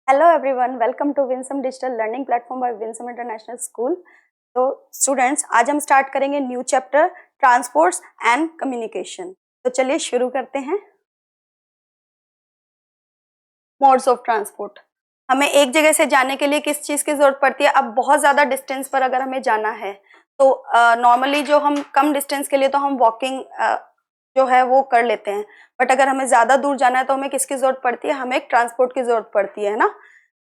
Hello everyone, welcome to Winsome Digital Learning Platform by Winsome International School. तो students, आज हम start करेंगे new chapter transports and communication. तो चलिए शुरू करते हैं। Modes of transport. हमें एक जगह से जाने के लिए किस चीज की जरूरत पड़ती है? अब बहुत ज्यादा डिस्टेंस पर अगर हमें जाना है तो नॉर्मली जो हम कम डिस्टेंस के लिए तो हम वॉकिंग जो है वो कर लेते हैं, बट अगर हमें ज्यादा दूर जाना है तो हमें किसकी जरूरत पड़ती है? हमें एक ट्रांसपोर्ट की जरूरत पड़ती है ना।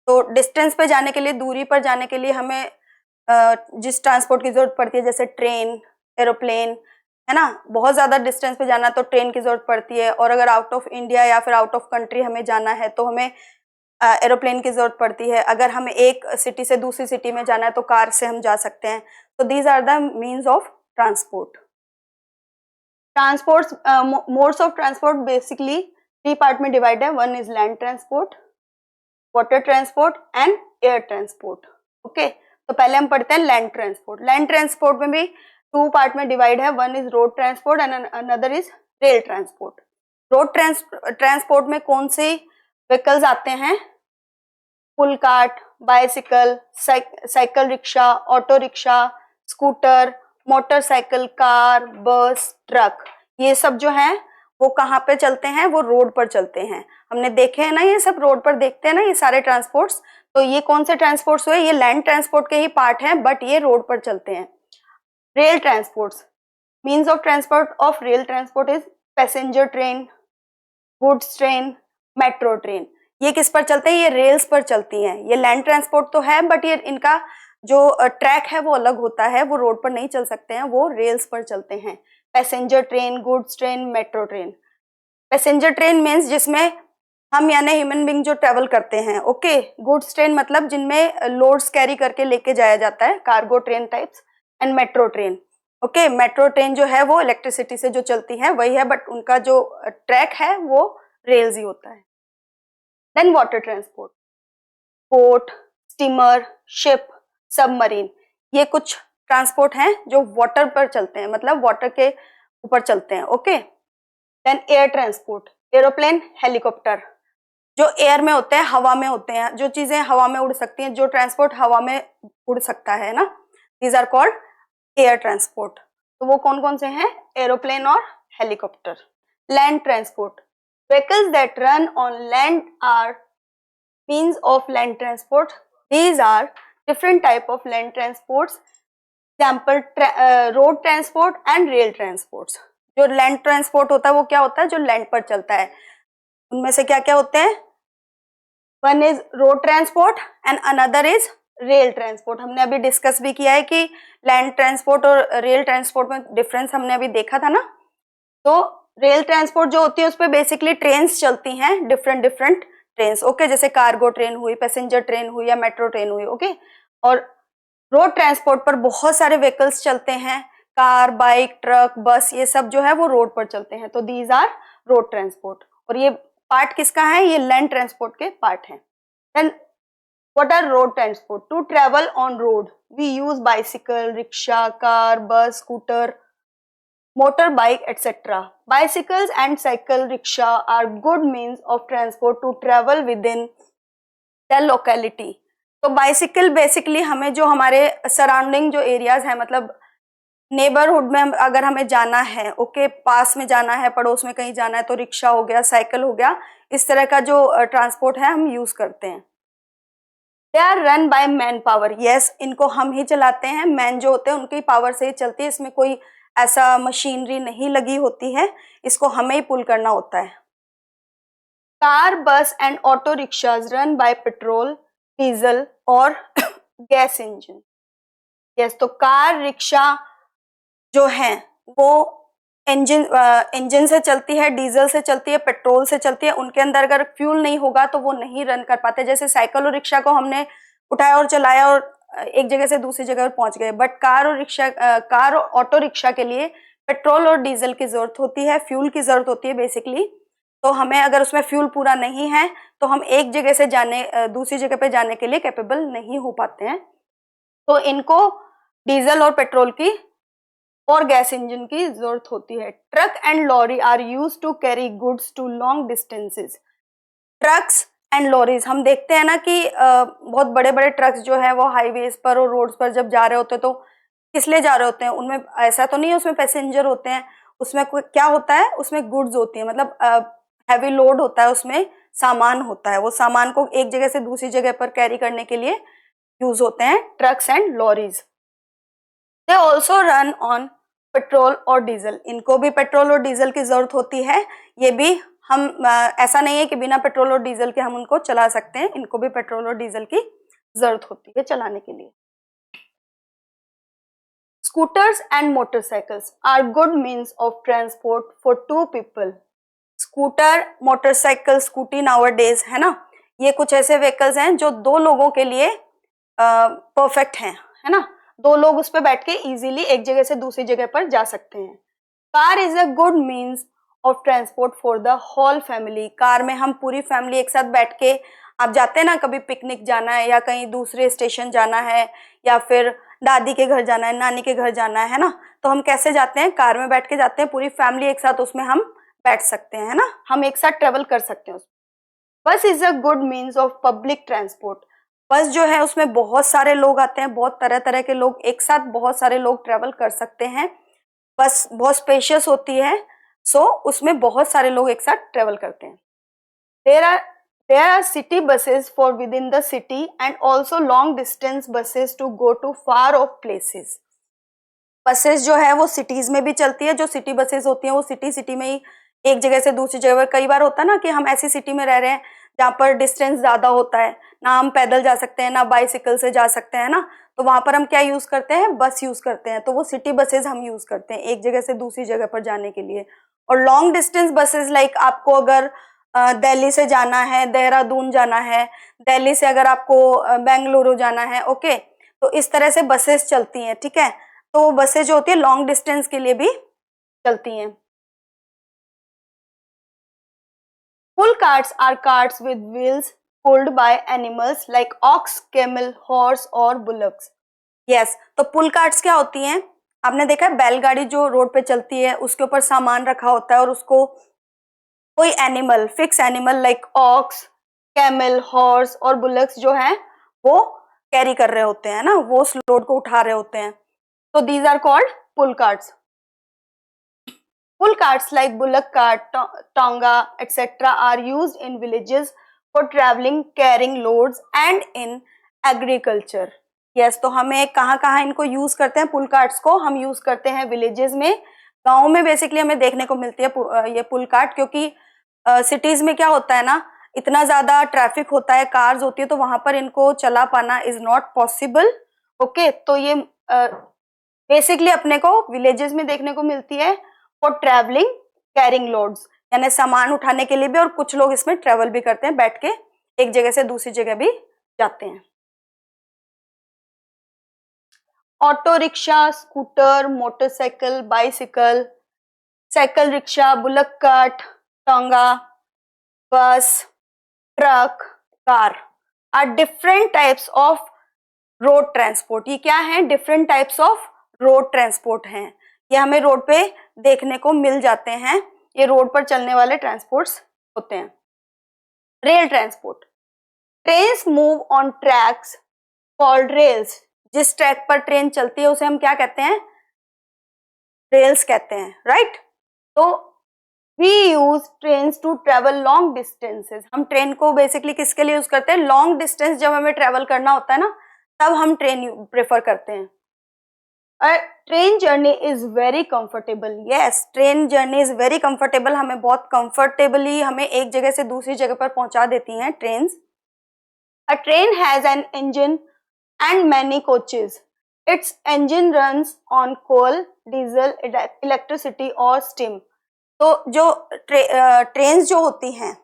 तो डिस्टेंस पे जाने के लिए, दूरी पर जाने के लिए हमें जिस ट्रांसपोर्ट की जरूरत पड़ती है, जैसे ट्रेन, एरोप्लेन, है ना। बहुत ज्यादा डिस्टेंस पे जाना तो ट्रेन की जरूरत पड़ती है, और अगर आउट ऑफ इंडिया या फिर आउट ऑफ कंट्री हमें जाना है तो हमें एरोप्लेन की जरूरत पड़ती है। अगर हमें एक सिटी से दूसरी सिटी में जाना है तो कार से हम जा सकते हैं। तो these are the means of transport. Transport modes of transport basically 3 part में डिवाइड है। One is land transport, water transport and air transport. Okay, तो पहले हम पढ़ते हैं लैंड ट्रांसपोर्ट। लैंड ट्रांसपोर्ट में भी 2 पार्ट में डिवाइड है। One is road transport and another is rail transport. Road transport में कौन से व्हीकल्स आते हैं? Pull cart, bicycle, cycle rickshaw, auto rickshaw, scooter, motorcycle, car, bus, truck, ये सब जो है वो कहाँ पे चलते हैं? वो रोड पर चलते हैं। हमने देखे हैं ना, ये सब रोड पर देखते हैं ना, ये सारे ट्रांसपोर्ट्स। तो ये कौन से ट्रांसपोर्ट्स हुए? ये लैंड ट्रांसपोर्ट के ही पार्ट हैं, बट ये रोड पर चलते हैं। Rail transports, means of transport of rail transport is passenger train, goods train, metro train. ये किस पर चलते हैं? ये रेल्स पर चलती हैं। ये लैंड ट्रांसपोर्ट तो है, बट ये इनका जो ट्रैक है वो अलग होता है, वो रोड पर नहीं चल सकते हैं, वो रेल्स पर चलते हैं। Passenger train, goods train, metro train. Passenger train means जिसमें हम यानी ह्यूमन बीइंग जो ट्रेवल करते हैं। ओके, गुड्स ट्रेन मतलब जिनमें लोड्स कैरी करके लेके जाया जाता है, cargo train types. And metro train, okay, metro train जो है वो इलेक्ट्रिसिटी से जो चलती है वही है, बट उनका जो ट्रैक है वो रेल्स ही होता है। Then water transport, boat, steamer, ship, submarine, ये कुछ ट्रांसपोर्ट हैं जो वाटर पर चलते हैं, मतलब वाटर के ऊपर चलते हैं। Okay, then air transport, aeroplane, helicopter, जो एयर में होते हैं, हवा में होते हैं, जो चीजें हवा में उड़ सकती हैं, जो ट्रांसपोर्ट हवा में उड़ सकता है ना, these are called air transport. तो वो कौन कौन से हैं? एरोप्लेन और helicopter. Land transport, vehicles that run on land are means of land transport. These are different type of land transports. Example, road transport and rail transports. जो land transport होता है वो क्या होता है? जो लैंड पर चलता है। उनमें से क्या क्या होते हैं? One is road transport and another is rail transport. हमने अभी डिस्कस भी किया है कि लैंड ट्रांसपोर्ट और रेल ट्रांसपोर्ट में डिफरेंस हमने अभी देखा था ना। तो रेल ट्रांसपोर्ट जो होती है उस पर बेसिकली ट्रेन्स चलती हैं, डिफरेंट डिफरेंट ट्रेन्स। ओके, जैसे कार्गो ट्रेन हुई, पैसेंजर ट्रेन हुई या मेट्रो ट्रेन हुई। ओके, और रोड ट्रांसपोर्ट पर बहुत सारे व्हीकल्स चलते हैं, कार, बाइक, ट्रक, बस, ये सब जो है वो रोड पर चलते हैं। तो दीज आर रोड ट्रांसपोर्ट। और ये पार्ट किसका है? ये लैंड ट्रांसपोर्ट के पार्ट हैं। Then what are road transport? To travel on road we use bicycle, rickshaw, car, bus, scooter, motorbike, etc. Bicycles and cycle rickshaw are good means of transport to travel within the locality. तो bicycle basically हमें जो हमारे surrounding जो areas है, मतलब neighbourhood में अगर हमें जाना है, ओके, पास में जाना है, पड़ोस में कहीं जाना है, तो रिक्शा हो गया, साइकिल हो गया, इस तरह का जो ट्रांसपोर्ट है हम यूज करते हैं। They are run by man power. Yes, इनको हम ही चलाते हैं, मैन जो होते हैं उनकी पावर से ही चलती है, इसमें कोई ऐसा मशीनरी नहीं लगी होती है, इसको हमें ही पुल करना होता है। कार, बस and auto rickshaws run by petrol, diesel और गैस इंजन। यस, तो कार, रिक्शा जो है वो इंजन से चलती है, डीजल से चलती है, पेट्रोल से चलती है। उनके अंदर अगर फ्यूल नहीं होगा तो वो नहीं रन कर पाते। जैसे साइकिल और रिक्शा को हमने उठाया और चलाया और एक जगह से दूसरी जगह पर पहुंच गए, बट कार और ऑटो रिक्शा के लिए पेट्रोल और डीजल की जरूरत होती है, फ्यूल की जरूरत होती है बेसिकली। तो हमें अगर उसमें फ्यूल पूरा नहीं है तो हम एक जगह से दूसरी जगह पे जाने के लिए कैपेबल नहीं हो पाते हैं। तो इनको डीजल और पेट्रोल की और गैस इंजन की जरूरत होती है। Truck and lorry are used to carry goods to long distances. Trucks and lorries, हम देखते हैं ना कि बहुत बड़े बड़े ट्रक्स जो है वो हाईवेज पर और रोड्स पर जब जा रहे होते हैं तो किस लिए जा रहे होते हैं, उनमें ऐसा तो नहीं है उसमें पैसेंजर होते हैं, उसमें क्या होता है, उसमें गुड्स होती है, मतलब हैवी लोड होता है, उसमें सामान होता है, वो सामान को एक जगह से दूसरी जगह पर कैरी करने के लिए यूज होते हैं trucks and lorries. They also run on petrol और डीजल, इनको भी पेट्रोल और डीजल की जरूरत होती है, ये भी हम ऐसा नहीं है कि बिना पेट्रोल और डीजल के हम उनको चला सकते हैं, इनको भी पेट्रोल और डीजल की जरूरत होती है चलाने के लिए। Scooters and motorcycles are good means of transport for two people. Scooter, motorcycle, scooty nowadays है ना, ये कुछ ऐसे व्हीकल्स हैं जो दो लोगों के लिए परफेक्ट हैं, है ना, दो लोग उस पर बैठ के इजीली एक जगह से दूसरी जगह पर जा सकते हैं। Car is a good means of transport for the whole family, car में हम पूरी फैमिली एक साथ बैठ के, आप जाते हैं ना कभी पिकनिक जाना है या कहीं दूसरे स्टेशन जाना है या फिर दादी के घर जाना है, नानी के घर जाना है ना, तो हम कैसे जाते हैं, कार में बैठ के जाते हैं, पूरी फैमिली एक साथ उसमें हम बैठ सकते हैं, है ना, हम एक साथ ट्रेवल कर सकते हैं उसमें। बस is a good means of public transport, बस जो है उसमें बहुत सारे लोग आते हैं, बहुत तरह तरह के लोग एक साथ, बहुत सारे लोग ट्रेवल कर सकते हैं, बस बहुत स्पेशियस होती है, सो उसमें बहुत सारे लोग एक साथ ट्रेवल करते हैं। There are city buses for within the city and also long distance buses to go to far off places. Buses जो है वो सिटीज में भी चलती है, जो सिटी बसेस होती हैं वो सिटी में ही एक जगह से दूसरी जगह, कई बार होता है ना कि हम ऐसी सिटी में रह रहे हैं जहाँ पर डिस्टेंस ज्यादा होता है, ना हम पैदल जा सकते हैं ना बाइसिकल से जा सकते हैं ना, तो वहां पर हम क्या यूज करते हैं, बस यूज करते हैं, तो वो सिटी बसेस हम यूज करते हैं एक जगह से दूसरी जगह पर जाने के लिए। और लॉन्ग डिस्टेंस बसेस लाइक आपको अगर दिल्ली से जाना है, देहरादून जाना है, दिल्ली से अगर आपको बेंगलुरु जाना है, ओके, तो इस तरह से बसेस चलती हैं, ठीक है, तो बसेस जो होती है लॉन्ग डिस्टेंस के लिए भी चलती हैं। Pull carts are carts with wheels pulled by animals like ox, camel, horse और बुलक्स। यस, तो पुल कार्ट्स क्या होती हैं, आपने देखा है बैलगाड़ी जो रोड पे चलती है उसके ऊपर सामान रखा होता है और उसको कोई animal, fix animal like ox, camel, horse और बुलक्स जो है वो कैरी कर रहे होते हैं ना, वो उस लोड को उठा रहे होते हैं, तो these are called pull carts. Pull carts like bullock cart, tonga, etc. are used in villages for traveling, carrying loads and in agriculture. Yes, तो हमें कहाँ कहाँ इनको यूज करते हैं, पुल कार्ट्स को हम यूज करते हैं विलेजेस में, गाँव में बेसिकली हमें देखने को मिलती है ये पुल कार्ट, क्योंकि सिटीज में क्या होता है ना, इतना ज्यादा ट्रैफिक होता है, कार्स होती है, तो वहां पर इनको चला पाना इज नॉट पॉसिबल, ओके, तो ये बेसिकली अपने को विलेजेस में देखने को मिलती है फॉर ट्रेवलिंग, कैरिंग लोड्स, यानी सामान उठाने के लिए भी, और कुछ लोग इसमें ट्रेवल भी करते हैं, बैठ के एक जगह से दूसरी जगह भी जाते हैं। Auto rickshaw, scooter, motorcycle, bicycle, cycle rickshaw, bullock cart, tonga, bus, truck, car are different types of road transport. ये क्या है, different types of road transport हैं, ये हमें रोड पे देखने को मिल जाते हैं, ये रोड पर चलने वाले ट्रांसपोर्ट्स होते हैं। Rail transport, trains move on tracks called rails, जिस ट्रैक पर ट्रेन चलती है उसे हम क्या कहते हैं, रेल्स कहते हैं, राइट। तो we use trains to travel long distances, हम ट्रेन को बेसिकली किसके लिए यूज करते हैं, लॉन्ग डिस्टेंस जब हमें ट्रेवल करना होता है ना, तब हम ट्रेन प्रेफर करते हैं। Train journey is very comfortable, yes, train journey is very comfortable, हमें बहुत कंफर्टेबली हमें एक जगह से दूसरी जगह पर पहुंचा देती हैं train. A train has an engine and many coaches, its engine runs on coal, diesel, electricity और स्टीम। तो जो ट्रेन जो होती हैं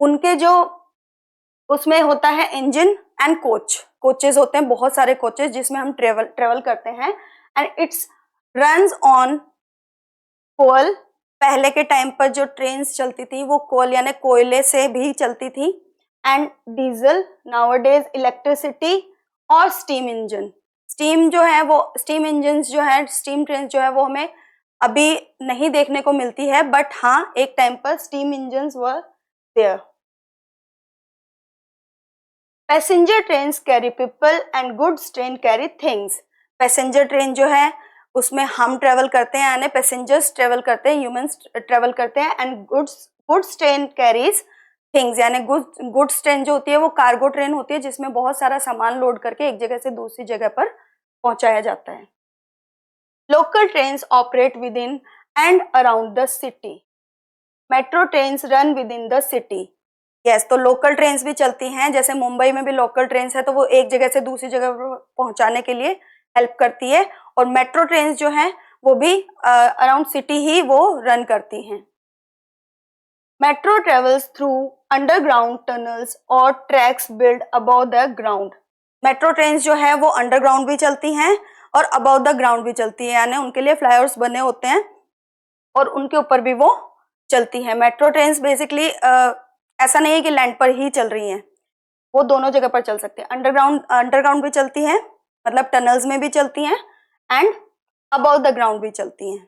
उनके जो उसमें होता है इंजन एंड कोचेज होते हैं, बहुत सारे कोचेज जिसमें हम ट्रेवल करते हैं, एंड इट्स रन्स ऑन कोल, पहले के टाइम पर जो ट्रेन्स चलती थी वो कोल यानी कोयले से भी चलती थी, एंड डीजल, नाउअडेज इलेक्ट्रिसिटी और स्टीम इंजन। स्टीम जो है वो, स्टीम इंजन जो है, स्टीम ट्रेन जो है वो हमें अभी नहीं देखने को मिलती है, बट हाँ एक टाइम पर steam engine were there. Passenger train carry people and goods train carry things. Passenger train जो है उसमें हम ट्रेवल करते हैं, यानी पैसेंजर्स ट्रेवल करते हैं, ह्यूमंस ट्रेवल करते हैं, and goods train carries things, यानी गुड्स ट्रेन जो होती है वो कार्गो ट्रेन होती है जिसमें बहुत सारा सामान लोड करके एक जगह से दूसरी जगह पर पहुंचाया जाता है। Local trains operate with in and around the city. Metro trains run with in the city. Yes, तो लोकल ट्रेन्स भी चलती हैं, जैसे मुंबई में भी लोकल ट्रेन्स है तो वो एक जगह से दूसरी जगह पर पहुंचाने के लिए हेल्प करती है, और मेट्रो ट्रेन्स जो हैं वो भी अराउंड सिटी ही वो रन करती हैं। Metro travels through underground tunnels और tracks build above the ground. Metro trains जो है वो अंडरग्राउंड भी चलती हैं और अबव द ग्राउंड भी चलती है, यानी उनके लिए फ्लाईओवर्स बने होते हैं और उनके ऊपर भी वो चलती हैं। मेट्रो ट्रेन्स बेसिकली ऐसा नहीं है कि लैंड पर ही चल रही हैं, वो दोनों जगह पर चल सकते हैं। अंडरग्राउंड भी चलती हैं, मतलब टनल्स में भी चलती हैं, एंड अबव द ग्राउंड भी चलती हैं।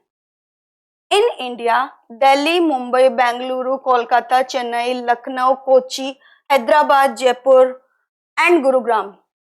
In India Delhi, Mumbai, Bengaluru, Kolkata, Chennai, Lucknow, Kochi, Hyderabad, Jaipur and Gurugram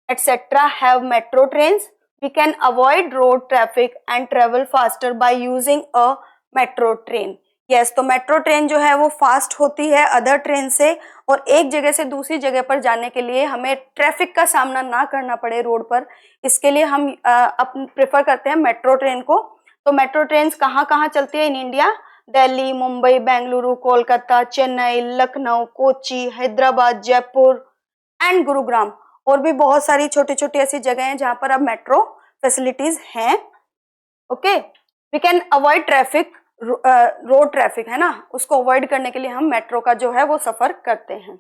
etc. have metro trains. We can avoid road traffic and travel faster by using a metro train. Yes, तो मेट्रो ट्रेन जो है वो फास्ट होती है अदर ट्रेन से, और एक जगह से दूसरी जगह पर जाने के लिए हमें ट्रैफिक का सामना ना करना पड़े रोड पर, इसके लिए हम प्रेफर करते हैं मेट्रो ट्रेन को। तो मेट्रो ट्रेन कहाँ कहाँ चलती है in India? Delhi, Mumbai, Bengaluru, Kolkata, Chennai, Lucknow, Kochi, Hyderabad, Jaipur and Gurugram, और भी बहुत सारी छोटी छोटी ऐसी जगह हैं जहां पर अब मेट्रो फैसिलिटीज हैं। Okay, we can avoid traffic, road traffic है ना, उसको अवॉइड करने के लिए हम मेट्रो का जो है वो सफर करते हैं।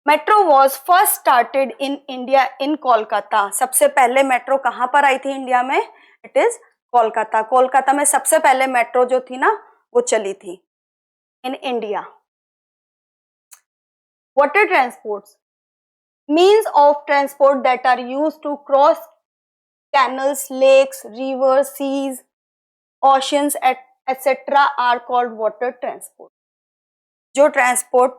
Metro was first started in India in Kolkata. सबसे पहले मेट्रो कहां पर आई थी इंडिया में? It is Kolkata. कोलकाता में सबसे पहले मेट्रो जो थी ना वो चली थी in India. Water transports, means of transport that are used to cross canals, lakes, rivers, seas, oceans etc. are called water transport. जो ट्रांसपोर्ट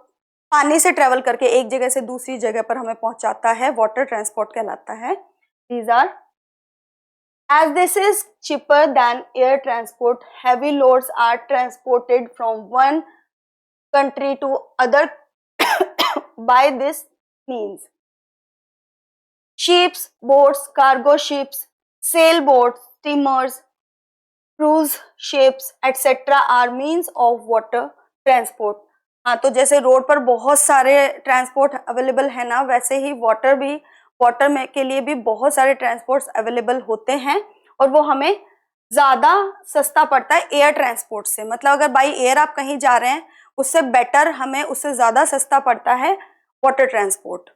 पानी से ट्रेवल करके एक जगह से दूसरी जगह पर हमें पहुंचाता है वाटर ट्रांसपोर्ट कहलाता है। These are, as this is cheaper than air transport, heavy loads are transported from one country to other by this means. Ships, boats, cargo ships, sailboats, steamers, cruise ships etc. are means of water transport. हाँ, तो जैसे road पर बहुत सारे transport available है ना, वैसे ही water में के लिए भी बहुत सारे ट्रांसपोर्ट्स अवेलेबल होते हैं, और वो हमें ज़्यादा सस्ता पड़ता है एयर ट्रांसपोर्ट से। मतलब अगर बाई एयर आप कहीं जा रहे हैं उससे बेटर, हमें उससे ज़्यादा सस्ता पड़ता है वाटर ट्रांसपोर्ट।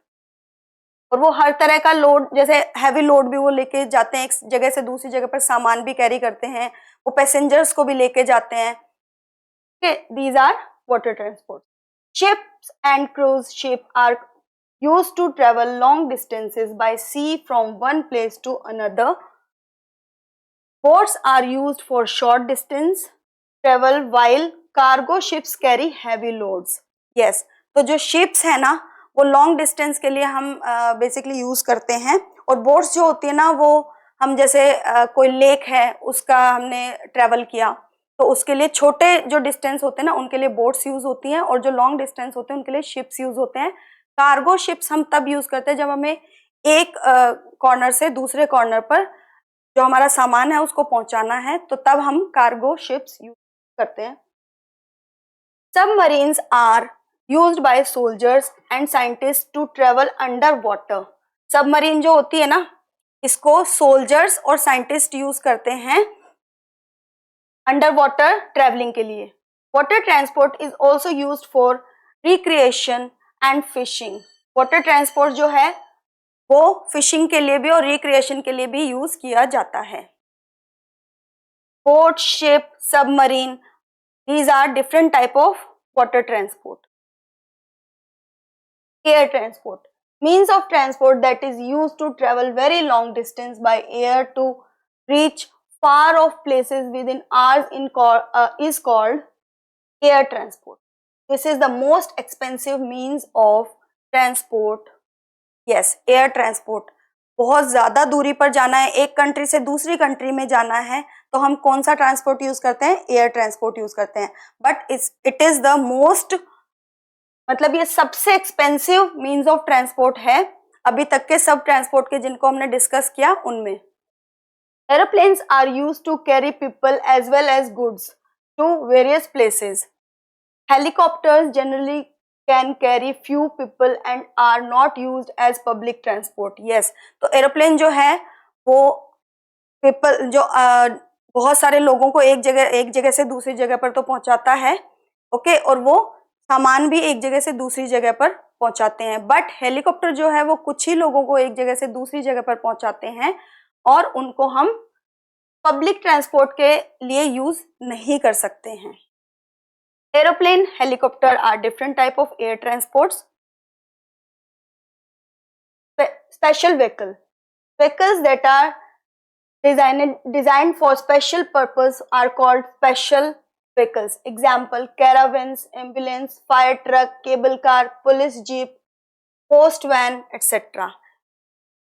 और वो हर तरह का लोड, जैसे हैवी लोड भी वो लेके जाते हैं, एक जगह से दूसरी जगह पर सामान भी कैरी करते हैं, वो पैसेंजर्स को भी लेके जाते हैं। These are water transport. Ships and cruise ship are used to travel long distances by sea from one place to another. Boats are used for short distance travel while cargo ships carry heavy loads. Yes, तो जो ships है ना वो long distance के लिए हम basically use करते हैं, और बोट्स जो होती है ना वो हम जैसे कोई लेक है उसका हमने ट्रेवल किया तो उसके लिए छोटे जो डिस्टेंस होते हैं ना उनके लिए बोट्स यूज होती हैं, और जो लॉन्ग डिस्टेंस होते हैं उनके लिए शिप्स यूज होते हैं। कार्गो शिप्स हम तब यूज करते हैं जब हमें एक कॉर्नर से दूसरे कॉर्नर पर जो हमारा सामान है उसको पहुंचाना है, तो तब हम कार्गो शिप्स यूज करते हैं। Submarines are used by soldiers and scientists to travel underwater. Submarine जो होती है ना इसको सोल्जर्स और साइंटिस्ट यूज करते हैं अंडर वाटर ट्रेवलिंग के लिए। Water transport is also use for recreation and fishing. Water transport जो है वो फिशिंग के लिए भी और रिक्रिएशन के लिए भी यूज किया जाता है। Boat, ship, submarine, these are different type of water transport. Air transport, means of transport that is used to travel very long distance by air to reach far off places within hours is called air transport. This is the most expensive means of transport yes, air transport. बहुत ज्यादा दूरी पर जाना है, एक country से दूसरी country में जाना है, तो हम कौन सा ट्रांसपोर्ट यूज करते हैं? एयर ट्रांसपोर्ट यूज करते हैं। But it is the most, मतलब ये सबसे एक्सपेंसिव मीन्स ऑफ ट्रांसपोर्ट है अभी तक के सब ट्रांसपोर्ट के जिनको हमने डिस्कस किया उनमें। Aeroplanes are use to carry people as well as goods to various places. Helicopters generally can carry few people and are not used as public transport. Yes, तो एरोप्लेन जो है वो पीपल जो बहुत सारे लोगों को एक जगह से दूसरी जगह पर तो पहुंचाता है, ओके, और वो सामान भी एक जगह से दूसरी जगह पर पहुंचाते हैं। बट हेलीकॉप्टर जो है वो कुछ ही लोगों को एक जगह से दूसरी जगह पर पहुंचाते हैं और उनको हम पब्लिक ट्रांसपोर्ट के लिए यूज नहीं कर सकते हैं। Aeroplane, helicopter are different type of air transports. Special vehicles that are designed for special purpose are called special vehicles. Example: caravans, ambulance, fire truck, cable car, police jeep, post van, etc.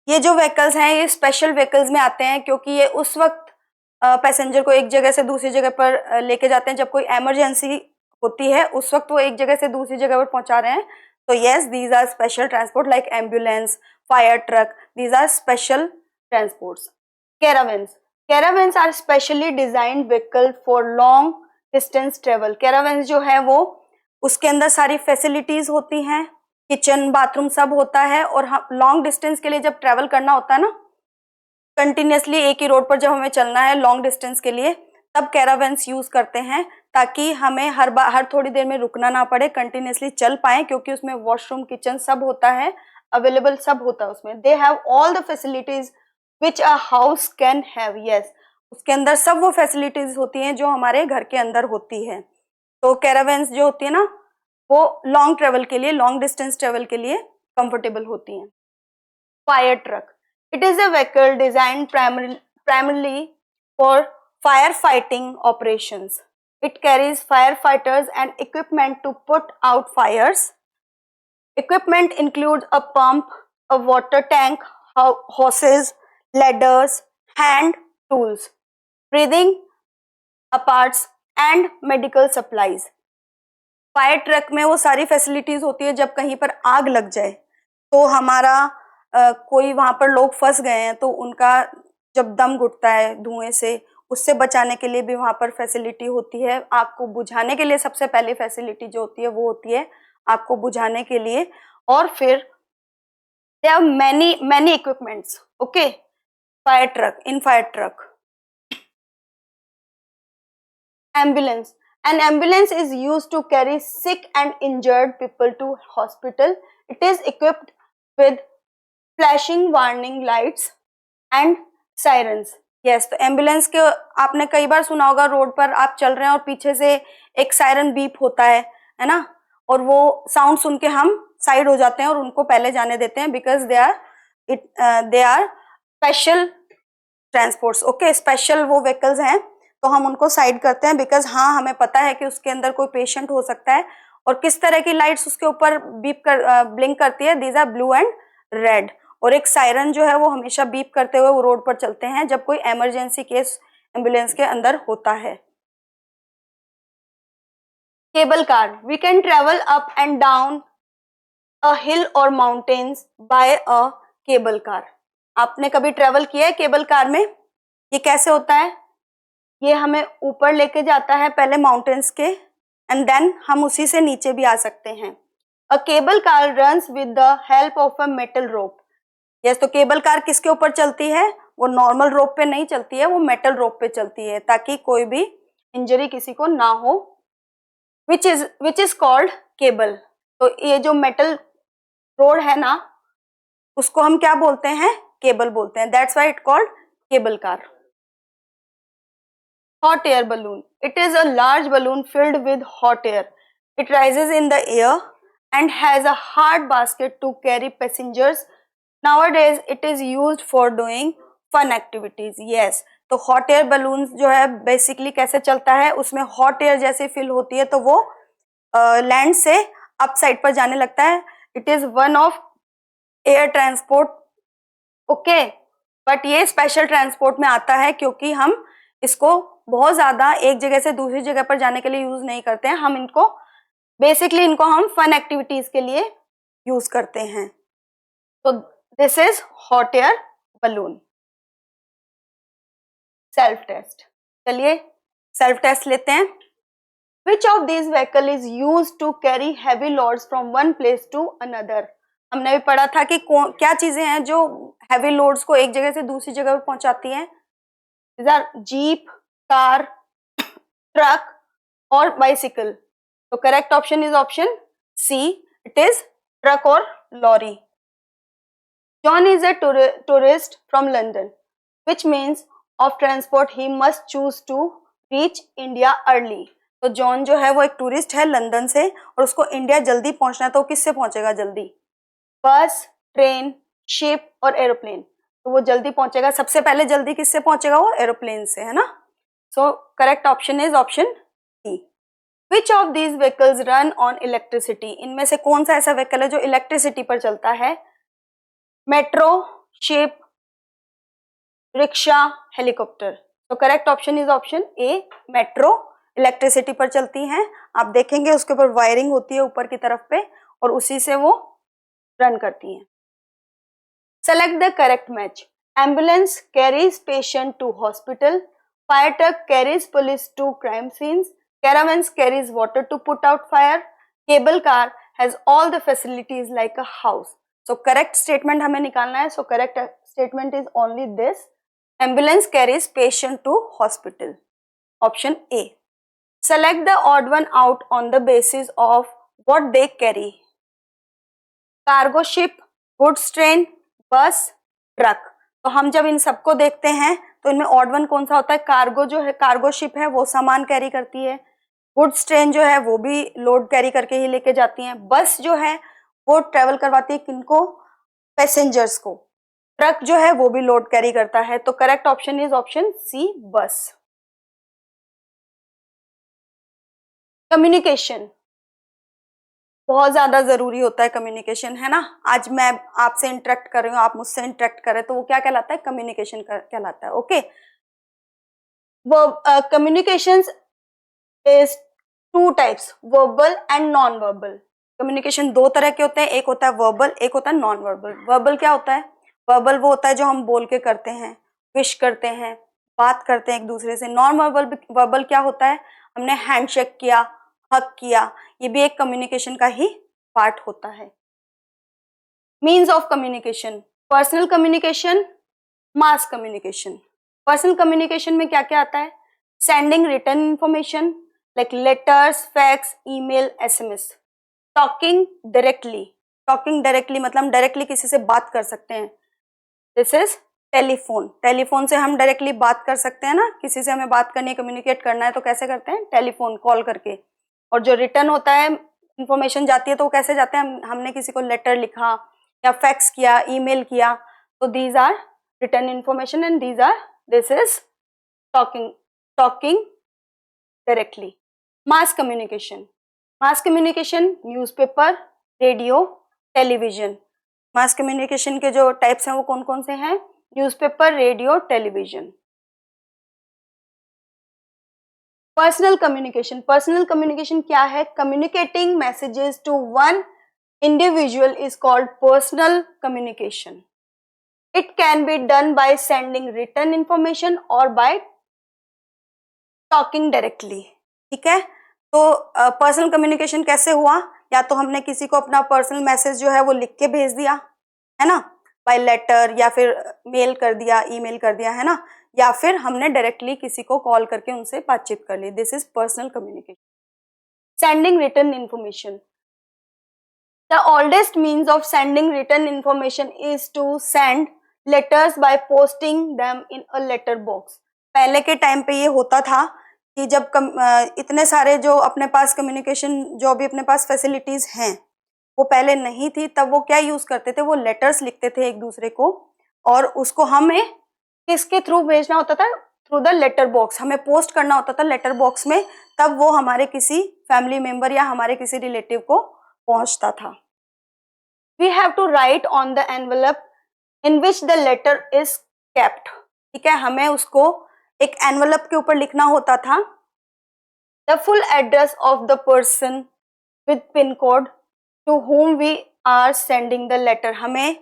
ये जो vehicles हैं ये special vehicles में आते हैं क्योंकि ये उस वक्त पैसेंजर को एक जगह से दूसरी जगह पर लेके जाते हैं जब कोई इमरजेंसी होती है, उस वक्त वो एक जगह से दूसरी जगह पर पहुंचा रहे हैं। तो yes, these are special transport like ambulance, fire truck, these are special transports. Caravans are specially designed vehicle for long distance travel. Caravans जो है वो उसके अंदर सारी फैसिलिटीज होती हैं, किचन, बाथरूम सब होता है, और लॉन्ग डिस्टेंस के लिए जब ट्रेवल करना होता है ना, कंटिन्यूसली एक ही रोड पर जब हमें चलना है लॉन्ग डिस्टेंस के लिए, तब कैरावेंस यूज करते हैं ताकि हमें हर थोड़ी देर में रुकना ना पड़े, कंटिन्यूसली चल पाए, क्योंकि उसमें वॉशरूम, किचन सब होता है, अवेलेबल सब होता है उसमें। They have all the facilities which a house can have. Yes, उसके अंदर सब वो फैसिलिटीज होती हैं जो हमारे घर के अंदर होती है। तो कैरावेंस जो होती है ना वो लॉन्ग ट्रेवल के लिए, लॉन्ग डिस्टेंस ट्रेवल के लिए कंफर्टेबल होती हैं। Fire truck, it is a vehicle designed primarily for firefighting operations. It carries firefighters and equipment to put out fires. Equipment includes a pump, a water tank, hoses, ladders, hand tools, breathing apparatus and medical supplies. Fire truck में वो सारी facilities होती है, जब कहीं पर आग लग जाए तो हमारा कोई वहां पर लोग फंस गए हैं तो उनका जब दम घुटता है धुएं से, उससे बचाने के लिए भी वहां पर फैसिलिटी होती है। आग को बुझाने के लिए सबसे पहली फैसिलिटी जो होती है वो होती है आग को बुझाने के लिए, और फिर they are many equipments, okay, fire truck. Ambulance. An ambulance is used to carry sick and injured people to hospital. It is equipped with flashing warning lights and sirens. Yes, तो एम्बुलेंस के आपने कई बार सुना होगा, road पर आप चल रहे हैं और पीछे से एक सायरन बीप होता है ना, और वो साउंड सुन के हम साइड हो जाते हैं और उनको पहले जाने देते हैं, because they are special transports, okay, special वो व्हीकल्स हैं, तो हम उनको साइड करते हैं, बिकॉज हाँ हमें पता है कि उसके अंदर कोई पेशेंट हो सकता है। और किस तरह की लाइट्स उसके ऊपर ब्लिंक करती है? These are blue and red. और एक सायरन जो है वो हमेशा बीप करते हुए वो रोड पर चलते हैं जब कोई इमरजेंसी केस एम्बुलेंस के अंदर होता है। Cable car, we can travel up and down a hill और mountains by a cable car. आपने कभी ट्रेवल किया है केबल कार में? ये कैसे होता है? ये हमें ऊपर लेके जाता है पहले माउंटेन्स के, एंड देन हम उसी से नीचे भी आ सकते हैं। अ cable car runs with the help of a metal rope. Yes, तो केबल कार किसके ऊपर चलती है? वो नॉर्मल रोप पे नहीं चलती है, वो मेटल रोप पे चलती है ताकि कोई भी इंजरी किसी को ना हो, विच इज कॉल्ड केबल। तो ये जो मेटल रोड है ना उसको हम क्या बोलते हैं? केबल बोलते हैं। That's why it called cable car. Hot air balloon. It is a large balloon filled with hot air. It rises in the air and has a hard basket to carry passengers. Nowadays, it is used for doing fun activities. Yes, तो hot air balloons जो है basically कैसे चलता है? उसमें hot air जैसे fill होती है तो वो लैंड से अप साइड पर जाने लगता है। It is one of air transport, okay, but ये स्पेशल ट्रांसपोर्ट में आता है क्योंकि हम इसको बहुत ज्यादा एक जगह से दूसरी जगह पर जाने के लिए यूज नहीं करते हैं, हम इनको बेसिकली इनको हम फन एक्टिविटीज के लिए यूज करते हैं। तो this is hot air balloon. Self test, चलिए सेल्फ टेस्ट लेते हैं। Which of these vehicle is used to carry heavy loads from one place to another? हमने भी पढ़ा था कि क्या चीजें हैं जो हैवी लोड्स को एक जगह से दूसरी जगह पर पहुंचाती हैं। These are jeep, car, truck और बाइसिकल। तो correct option is option C, it is truck और lorry. John is a tourist from London. Which means of transport he must choose to reach India early? तो John जो है वो एक tourist है London से और उसको इंडिया जल्दी पहुंचना है, तो किससे पहुंचेगा जल्दी? बस, ट्रेन, शिप और एरोप्लेन। तो वो जल्दी पहुंचेगा, सबसे पहले जल्दी किससे पहुंचेगा? वो एरोप्लेन से, है ना। सो correct option is option D. Which of these vehicles run on electricity? इनमें से कौन सा ऐसा व्हीकल है जो इलेक्ट्रिसिटी पर चलता है? Metro, ship, rickshaw, helicopter. तो correct option is option A, metro electricity पर चलती हैं। आप देखेंगे उसके ऊपर वायरिंग होती है ऊपर की तरफ पे और उसी से वो रन करती हैं। Select the correct match. Ambulance carries patient to hospital, fire truck carries police to crime scenes, caravans carries water to put out fire, cable car has all the facilities like a house. So correct statement हमें निकालना है। So correct statement is only this, ambulance carries patient to hospital, option A. Select the odd one out on the basis of what they carry. Cargo ship, goods train, बस, truck. तो हम जब इन सबको देखते हैं तो इनमें ऑड वन कौन सा होता है? कार्गो जो है, कार्गो शिप है वो सामान कैरी करती है, गुड्स ट्रेन जो है वो भी लोड कैरी करके ही लेके जाती है, बस जो है वो ट्रेवल करवाती है किनको? पैसेंजर्स को, ट्रक जो है वो भी लोड कैरी करता है। तो correct option is option C, bus. Communication बहुत ज्यादा जरूरी होता है, कम्युनिकेशन, है ना। आज मैं आपसे इंटरेक्ट कर रही हूँ, आप मुझसे इंटरेक्ट कर रहे हैं, तो वो क्या कहलाता है? कम्युनिकेशन कहलाता है, ओके। वो communication is two types, verbal and non verbal. Communication दो तरह के होते हैं, एक होता है वर्बल, एक होता है नॉन वर्बल। वर्बल क्या होता है? वर्बल वो होता है जो हम बोल के करते हैं, विश करते हैं, बात करते हैं एक दूसरे से। नॉन वर्बल वर्बल क्या होता है? हमने हैंडशेक किया, हक किया, ये भी एक कम्युनिकेशन का ही पार्ट होता है। Means of communication, personal communication, mass communication. Personal communication में क्या क्या आता है? Sending written information like letters, fax, email, SMS. Talking directly, talking directly मतलब डायरेक्टली किसी से बात कर सकते हैं, दिस इज टेलीफोन। टेलीफोन से हम डायरेक्टली बात कर सकते हैं ना, किसी से हमें बात करनी है, कम्युनिकेट करना है तो कैसे करते हैं? टेलीफोन कॉल करके। और जो रिटर्न होता है, इंफॉर्मेशन जाती है तो वो कैसे जाते हैं? हमने किसी को लेटर लिखा या फैक्स किया, ईमेल किया, तो these are written information and this is talking directly. Mass communication, mass communication newspaper, radio, television. Mass communication के जो टाइप्स हैं वो कौन कौन से हैं? Newspaper, radio, television. Personal communication, personal communication क्या है? Communicating messages to one individual is called personal communication. It can be done by sending written information और बाय टॉकिंग डायरेक्टली, ठीक है। तो पर्सनल कम्युनिकेशन कैसे हुआ? या तो हमने किसी को अपना पर्सनल मैसेज जो है वो लिख के भेज दिया, है ना, बाय लेटर, या फिर मेल कर दिया, ईमेल कर दिया, है ना, या फिर हमने डायरेक्टली किसी को कॉल करके उनसे बातचीत कर ली, this is personal communication. Sending written information, the oldest means of sending written information is to send letters by posting them in a letter box. पहले के टाइम पे ये होता था कि जब इतने सारे जो अपने पास कम्युनिकेशन, जो भी अपने पास फैसिलिटीज हैं वो पहले नहीं थी, तब वो क्या यूज करते थे? वो लेटर्स लिखते थे एक दूसरे को और उसको हमें किसके थ्रू भेजना होता था? थ्रू द लेटर बॉक्स, हमें पोस्ट करना होता था लेटर बॉक्स में, तब वो हमारे किसी फैमिली मेंबर या हमारे किसी रिलेटिव को पहुंचता था। We have to write on the envelope in which the letter is kept. ठीक है, हमें उसको एक एनवेलप के ऊपर लिखना होता था the full address of the person with pin code to whom we are sending the letter। हमें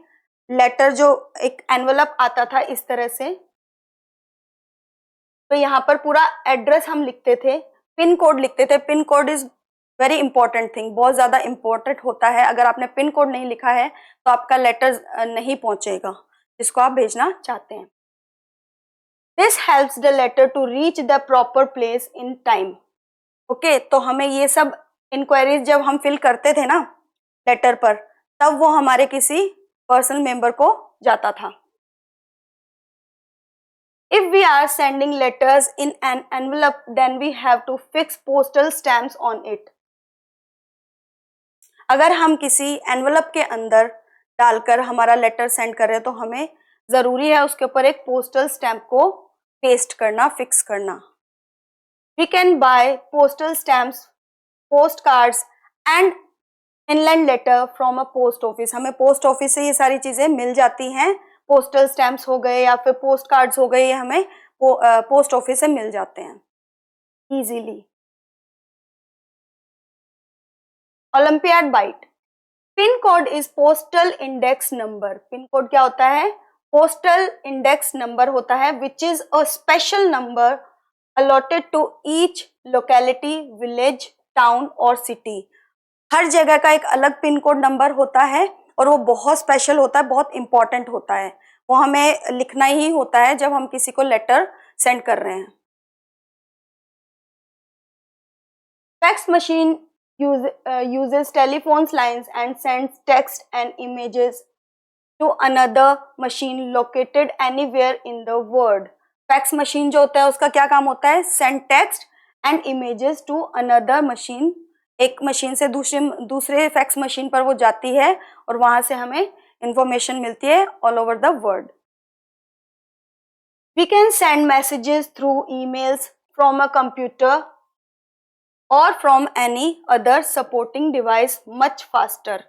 लेटर जो एक एनवेलप आता था इस तरह से, तो यहाँ पर पूरा एड्रेस हम लिखते थे, पिन कोड लिखते थे। Pin code is very important thing, बहुत ज्यादा इंपॉर्टेंट होता है। अगर आपने पिन कोड नहीं लिखा है तो आपका लेटर नहीं पहुंचेगा जिसको आप भेजना चाहते हैं। This helps the letter to reach the proper place in time. Okay, तो हमें ये सब इंक्वायरीज जब हम फिल करते थे ना लेटर पर, तब वो हमारे किसी पर्सनल मेंबर को जाता था। If we are sending letters in an envelope, then we have to fix postal stamps on it। अगर हम किसी एनवेलप के अंदर डालकर हमारा लेटर सेंड कर रहे हैं तो हमें जरूरी है उसके ऊपर एक पोस्टल स्टैंप को पेस्ट करना, फिक्स करना। We can buy postal stamps, postcards and inland letter from a post office। हमें पोस्ट ऑफिस से ये सारी चीजें मिल जाती हैं। पोस्टल स्टैम्प्स हो गए या फिर पोस्ट कार्ड्स हो गए, ये हमें पोस्ट ऑफिस से मिल जाते हैं easily. Olympiad bite. Pin code is postal index number. Pin code क्या होता है? पोस्टल इंडेक्स नंबर होता है which is a special number allotted to each locality, village, town और सिटी। हर जगह का एक अलग पिन कोड नंबर होता है और वो बहुत स्पेशल होता है, बहुत इंपॉर्टेंट होता है। वो हमें लिखना ही होता है जब हम किसी को लेटर सेंड कर रहे हैं। Fax machine uses telephones lines and sends text and images to another machine located anywhere in the world। Fax machine जो होता है उसका क्या काम होता है? Send text and images to another machine. एक मशीन से दूसरे फैक्स मशीन पर वो जाती है और वहां से हमें इंफॉर्मेशन मिलती है all over the world. We can send messages through emails from a computer और from any other supporting device much faster.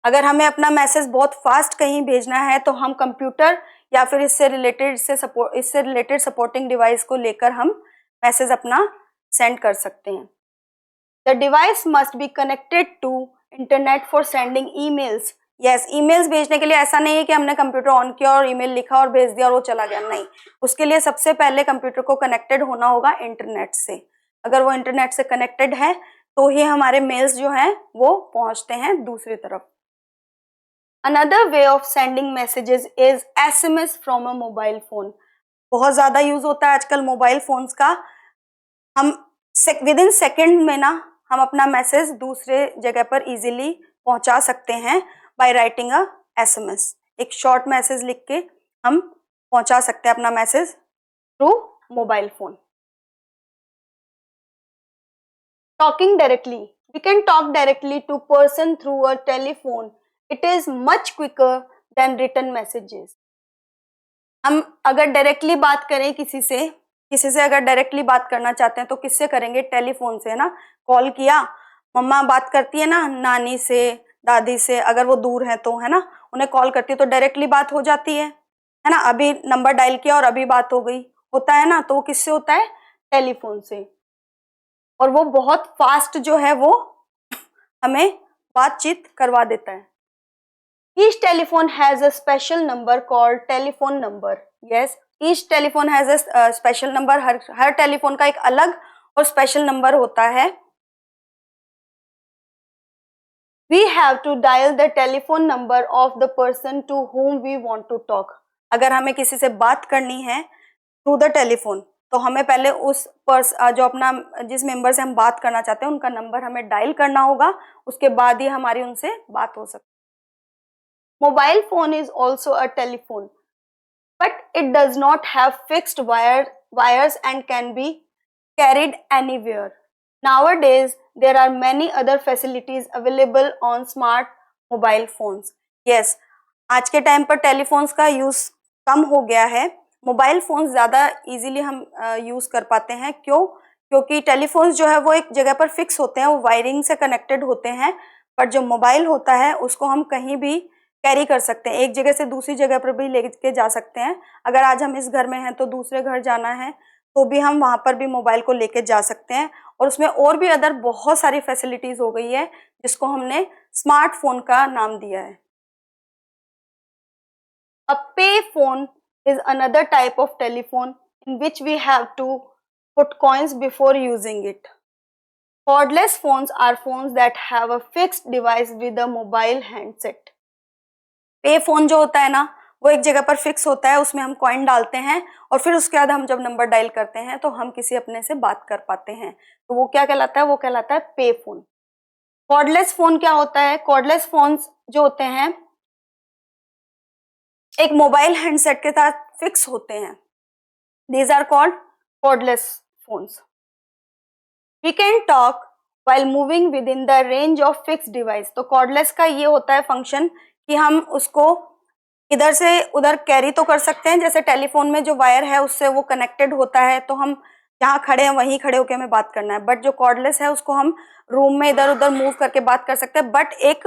अगर हमें अपना मैसेज बहुत फास्ट कहीं भेजना है तो हम कंप्यूटर या फिर इससे रिलेटेड सपोर्टिंग डिवाइस को लेकर हम मैसेज अपना सेंड कर सकते हैं। The device must be connected to internet for sending emails. Yes, emails भेजने के लिए ऐसा नहीं है कि हमने कंप्यूटर ऑन किया और ईमेल लिखा और भेज दिया और वो चला गया, नहीं। उसके लिए सबसे पहले कंप्यूटर को कनेक्टेड होना होगा इंटरनेट से। अगर वो इंटरनेट से कनेक्टेड है तो ही हमारे मेल्स जो हैं वो पहुंचते हैं दूसरी तरफ। Another way of sending messages is SMS from a mobile phone. बहुत ज्यादा यूज होता है आजकल मोबाइल फोन्स का। हम विद इन सेकेंड में ना हम अपना मैसेज दूसरे जगह पर इजीली पहुंचा सकते हैं बाय राइटिंग अ SMS। एक शॉर्ट मैसेज लिख के हम पहुंचा सकते हैं अपना message through mobile phone. Talking directly. We can talk directly to person through a telephone. It is much quicker than written messages. हम अगर डायरेक्टली बात करें किसी से अगर डायरेक्टली बात करना चाहते हैं तो किससे करेंगे? टेलीफोन से ना। कॉल किया, मम्मा बात करती है ना नानी से, दादी से, अगर वो दूर है तो, है ना, उन्हें कॉल करती है तो डायरेक्टली बात हो जाती है ना। अभी नंबर डायल किया और अभी बात हो गई, होता है ना। तो वो किससे होता है? टेलीफोन से। और वो बहुत फास्ट जो है वो हमें बातचीत करवा देता है। Each telephone has a special number called telephone number. Yes, each telephone has a special number। Her telephone का एक अलग और स्पेशल नंबर होता है। We have to dial the telephone number of the person to whom we want to talk। अगर हमें किसी से बात करनी है थ्रू द टेलीफोन तो हमें पहले उस जो अपना जिस मेंबर से हम बात करना चाहते हैं उनका नंबर हमें डायल करना होगा, उसके बाद ही हमारी उनसे बात हो सकती है। Mobile phone is also a telephone but it does not have fixed wires and can be carried anywhere. Nowadays there are many other facilities available on smart mobile phones। Yes, आज के टाइम पर telephones का use कम हो गया है, mobile phones ज़्यादा easily हम use कर पाते हैं। क्यों? क्योंकि टेलीफोन्स जो है वो एक जगह पर फिक्स होते हैं, वो वायरिंग से कनेक्टेड होते हैं। बट जो मोबाइल होता है उसको हम कहीं भी कैरी कर सकते हैं, एक जगह से दूसरी जगह पर भी लेके जा सकते हैं। अगर आज हम इस घर में हैं तो दूसरे घर जाना है तो भी हम वहां पर भी मोबाइल को लेके जा सकते हैं। और उसमें और भी अदर बहुत सारी फैसिलिटीज हो गई है जिसको हमने स्मार्टफोन का नाम दिया है। A payphone is another type of telephone in which we have to put coins before using it. Cordless phones are phones that have a fixed device with a mobile handset. पे phone जो होता है ना वो एक जगह पर fix होता है, उसमें हम कॉइन डालते हैं और फिर उसके बाद हम जब नंबर डायल करते हैं तो हम किसी अपने से बात कर पाते हैं, तो वो क्या कहलाता है, वो कहलाता है पे फोन। कॉर्डलेस फोन क्या होता है, कॉर्डलेस फोन्स जो होते हैं एक मोबाइल हैंडसेट के साथ फिक्स होते हैं। These are called cordless phones. We can talk while moving within the range of fixed device। तो कॉर्डलेस का ये होता है फंक्शन कि हम उसको इधर से उधर कैरी तो कर सकते हैं, जैसे टेलीफोन में जो वायर है उससे वो कनेक्टेड होता है तो हम जहाँ खड़े हैं वहीं खड़े होकर हमें बात करना है। बट जो कॉर्डलेस है उसको हम रूम में इधर उधर मूव करके बात कर सकते हैं, बट एक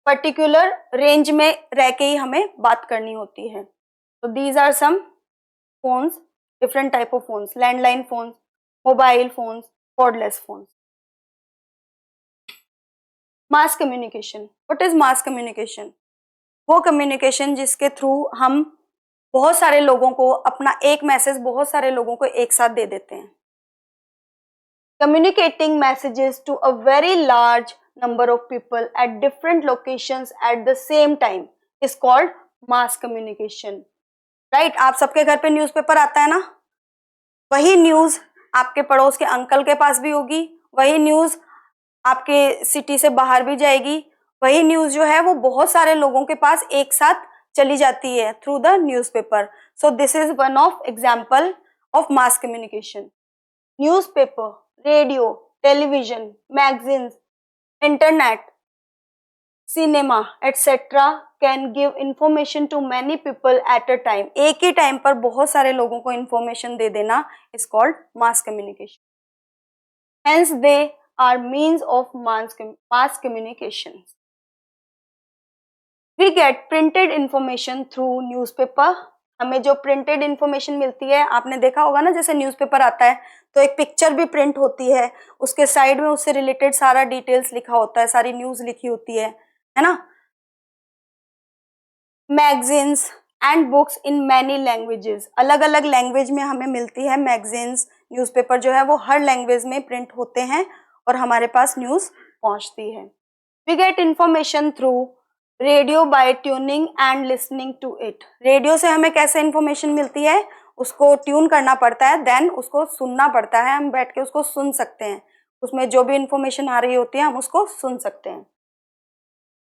पर्टिकुलर रेंज में रह के ही हमें बात करनी होती है। तो these are some phones, different type of phones, landline phones, mobile phones, cordless phones. Mass communication, what is mass communication? वो कम्युनिकेशन जिसके थ्रू हम बहुत सारे लोगों को अपना एक मैसेज बहुत सारे लोगों को एक साथ दे देते हैं। Communicating messages to a very large number of people at different locations at the same time is called mass communication. Right, आप सबके घर पे न्यूज़पेपर आता है ना, वही न्यूज आपके पड़ोस के अंकल के पास भी होगी, वही न्यूज आपके सिटी से बाहर भी जाएगी, वही न्यूज जो है वो बहुत सारे लोगों के पास एक साथ चली जाती है through the newspaper. So this is one of example of mass communication. Newspaper, radio, television, magazines, internet, cinema etcetera can give information to many people at a time. एक ही टाइम पर बहुत सारे लोगों को इंफॉर्मेशन दे देना is called mass communication. Hence they are means of mass communication. We get printed information through newspaper. हमें जो प्रिंटेड इंफॉर्मेशन मिलती है, आपने देखा होगा ना, जैसे न्यूज़पेपर आता है तो एक पिक्चर भी प्रिंट होती है, उसके साइड में उससे रिलेटेड सारा डिटेल्स लिखा होता है, सारी न्यूज लिखी होती है ना। Magazines and books in many languages, अलग अलग लैंग्वेज में हमें मिलती है मैगजीन्स, न्यूज़पेपर जो है वो हर लैंग्वेज में प्रिंट होते हैं और हमारे पास न्यूज पहुंचती है। We get information through radio by tuning and listening to it. Radio से हमें कैसे इंफॉर्मेशन मिलती है, उसको ट्यून करना पड़ता है, देन उसको सुनना पड़ता है, हम बैठ के उसको सुन सकते हैं, उसमें जो भी इंफॉर्मेशन आ रही होती है हम उसको सुन सकते हैं।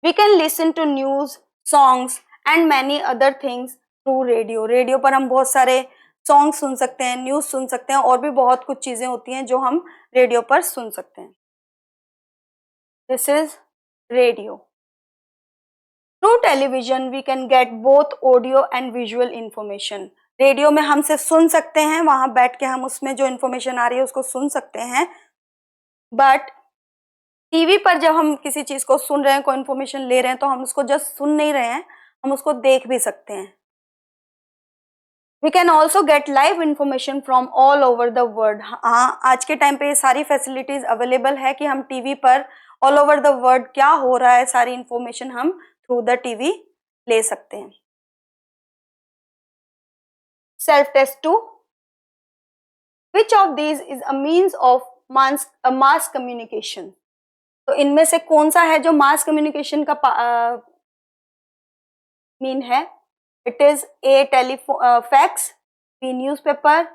We can listen to news, songs and many other things through radio. Radio पर हम बहुत सारे सॉन्ग सुन सकते हैं, न्यूज सुन सकते हैं, और भी बहुत कुछ चीजें होती हैं जो हम रेडियो पर सुन सकते हैं। This is radio. Through television we can get both audio and visual information. Radio में हम सिर्फ सुन सकते हैं, वहां बैठ के हम उसमें जो इंफॉर्मेशन आ रही है उसको सुन सकते हैं, बट टीवी पर जब हम किसी चीज को सुन रहे हैं, कोई इंफॉर्मेशन ले रहे हैं, तो हम उसको जस्ट सुन नहीं रहे हैं, हम उसको देख भी सकते हैं। We can also get live information from all over the world. हाँ, आज के टाइम पे ये सारी फैसिलिटीज अवेलेबल है कि हम टीवी पर ऑल ओवर द वर्ल्ड क्या हो रहा है सारी इंफॉर्मेशन हम थ्रू द टीवी ले सकते हैं। Self test 2, which of these is a means of mass communication. तो इनमें से कौन सा है जो मास कम्युनिकेशन का मीन है? It is A telephone, fax, B newspaper,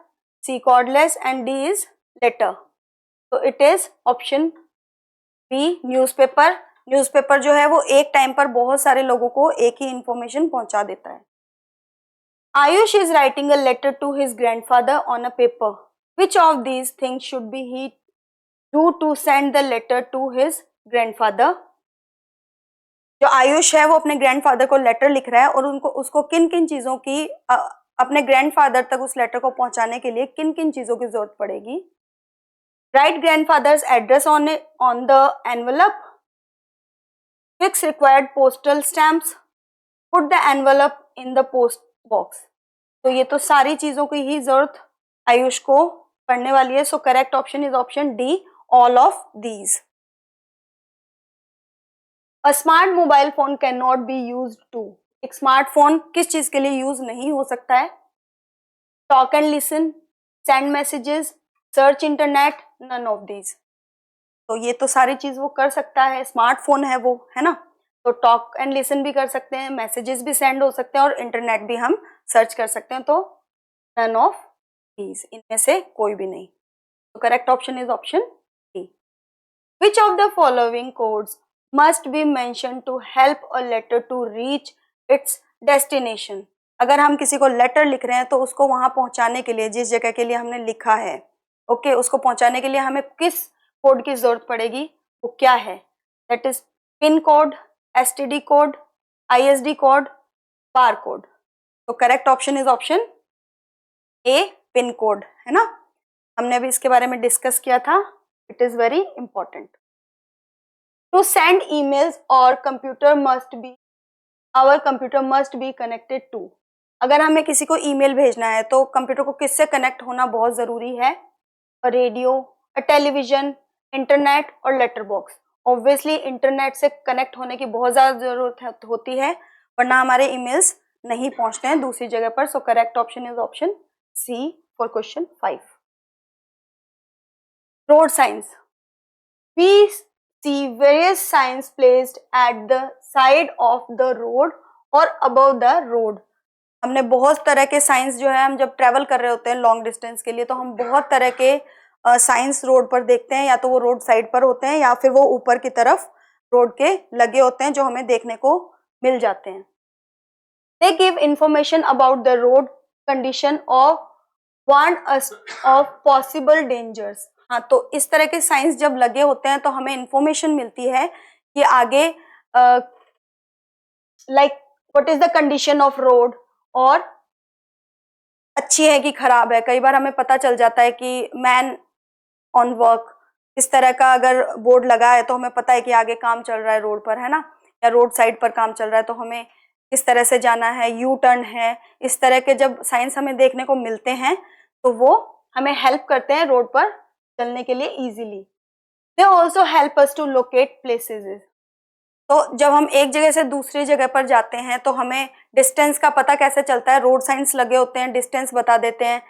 C cordless and D is letter. तो it is option B newspaper. Newspaper जो है वो एक टाइम पर बहुत सारे लोगों को एक ही इंफॉर्मेशन पहुंचा देता है। Ayush is writing a letter to his grandfather on a paper. Which of these things should be he do to send the letter to his grandfather? जो आयुष है वो अपने ग्रैंडफादर को लेटर लिख रहा है और उसको किन किन चीजों की अपने ग्रैंडफादर तक उस लेटर को पहुंचाने के लिए किन किन चीजों की जरूरत पड़ेगी? Right grandfathers address on the envelope, fix required postal stamps, put the envelope in the post box. तो ये तो सारी चीजों की ही जरूरत आयुष को पढ़ने वाली है. So correct option is option D, all of these. A smart mobile phone can not be used to. एक स्मार्टफोन किस चीज के लिए यूज नहीं हो सकता है? Talk and listen, send messages, search internet, none of these. तो ये तो सारी चीज वो कर सकता है, स्मार्टफोन है वो, है ना. तो टॉक एंड लिसन भी कर सकते हैं, मैसेजेस भी सेंड हो सकते हैं और इंटरनेट भी हम सर्च कर सकते हैं. तो नन ऑफ दीज, इनमें से कोई भी नहीं. तो correct option is option D. Which of the following codes must be mention to help a letter to reach its destination. अगर हम किसी को लेटर लिख रहे हैं तो उसको वहां पहुंचाने के लिए, जिस जगह के लिए हमने लिखा है, ओके, उसको पहुंचाने के लिए हमें किस कोड की जरूरत पड़ेगी, वो क्या है? That is pin code, STD code, ISD code, bar code. तो correct option is option A, pin code, है ना. हमने अभी इसके बारे में डिस्कस किया था. It is very important. To send emails और computer must be, our computer must be connected to. अगर हमें किसी को ईमेल भेजना है तो कंप्यूटर को किससे कनेक्ट होना बहुत जरूरी है? A radio, a television, internet और लेटर बॉक्स. ऑब्वियसली इंटरनेट से कनेक्ट होने की बहुत ज्यादा जरूरत होती है, वरना हमारे ईमेल्स नहीं पहुंचते हैं दूसरी जगह पर. So correct option is option C for question 5. Road signs. We see various signs placed at the side of the road और अबव द रोड. हमने बहुत तरह के साइंस जो है, हम जब ट्रेवल कर रहे होते हैं लॉन्ग डिस्टेंस के लिए, तो हम बहुत तरह के साइंस रोड पर देखते हैं. या तो वो रोड साइड पर होते हैं या फिर वो ऊपर की तरफ रोड के लगे होते हैं, जो हमें देखने को मिल जाते हैं. They give information about the road condition of warn us of possible dangers. हाँ, तो इस तरह के साइंस जब लगे होते हैं तो हमें इंफॉर्मेशन मिलती है कि आगे like what is the condition of road, और अच्छी है कि खराब है. कई बार हमें पता चल जाता है कि मैन ऑन वर्क, इस तरह का अगर बोर्ड लगा है तो हमें पता है कि आगे काम चल रहा है रोड पर, है ना, या रोड साइड पर काम चल रहा है, तो हमें किस तरह से जाना है, यू टर्न है. इस तरह के जब साइंस हमें देखने को मिलते हैं तो वो हमें हेल्प करते हैं रोड पर चलने के लिए easily. They also help us to locate places. तो जब हम एक जगह से दूसरी जगह पर जाते हैं तो हमें डिस्टेंस का पता कैसे चलता है? रोड साइंस लगे होते हैं, डिस्टेंस बता देते हैं.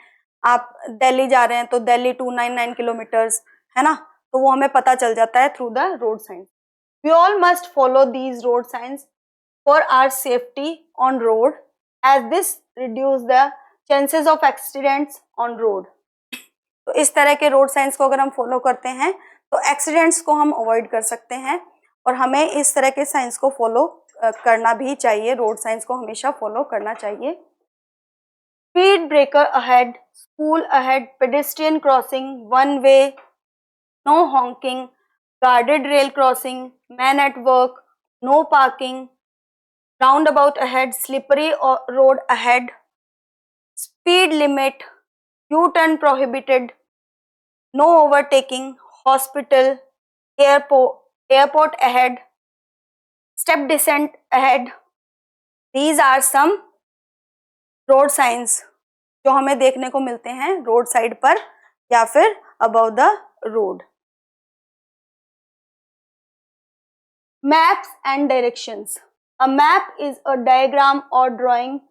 आप दिल्ली जा रहे हैं तो दिल्ली 299 किलोमीटर्स, है ना, तो वो हमें पता चल जाता है through the road signs. We all must follow these road signs for our safety on road, as this reduce the chances of accidents on road. तो इस तरह के रोड साइंस को अगर हम फॉलो करते हैं तो एक्सीडेंट्स को हम अवॉइड कर सकते हैं, और हमें इस तरह के साइंस को फॉलो करना भी चाहिए. रोड साइंस को हमेशा फॉलो करना चाहिए. Speed breaker ahead, school ahead, pedestrian crossing, one way, no honking, guarded rail crossing, man at work, no parking, round about ahead, slippery road ahead, speed limit, U turn prohibited, no overtaking, hospital, airport ahead, step descent ahead. These are some road signs जो हमें देखने को मिलते हैं road side पर या फिर above the road. Maps and directions. A map is a diagram or drawing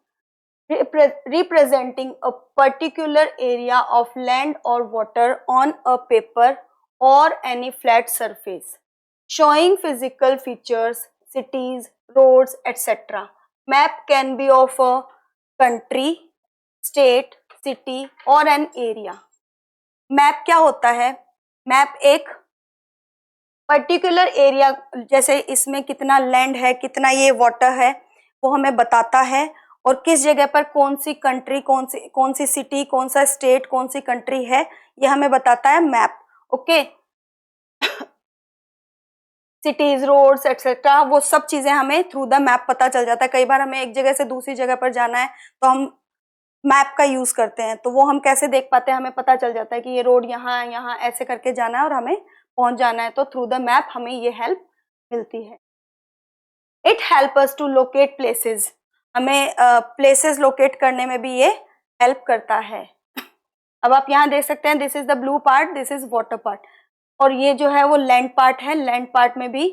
representing a particular area of land or water on a paper or any flat surface, showing physical features, cities, roads, etc. Map can be of a country, state, city or an area. Map क्या होता है? Map एक particular area, जैसे इसमें कितना land है, कितना ये वाटर है, वो हमें बताता है, और किस जगह पर कौन सी कंट्री, कौन सी सिटी, कौन सा स्टेट, कौन सी कंट्री है, ये हमें बताता है map. Okay, cities, roads etcetera, वो सब चीजें हमें थ्रू द मैप पता चल जाता है. कई बार हमें एक जगह से दूसरी जगह पर जाना है तो हम मैप का यूज करते हैं, तो वो हम कैसे देख पाते हैं? हमें पता चल जाता है कि ये रोड यहाँ यहाँ ऐसे करके जाना है और हमें पहुंच जाना है. तो थ्रू द मैप हमें ये हेल्प मिलती है. It help us to locate places, हमें प्लेसेस लोकेट करने में भी ये हेल्प करता है। अब आप यहाँ देख सकते हैं, this is the blue part, this is water part, और ये जो है वो लैंड पार्ट है। लैंड पार्ट में भी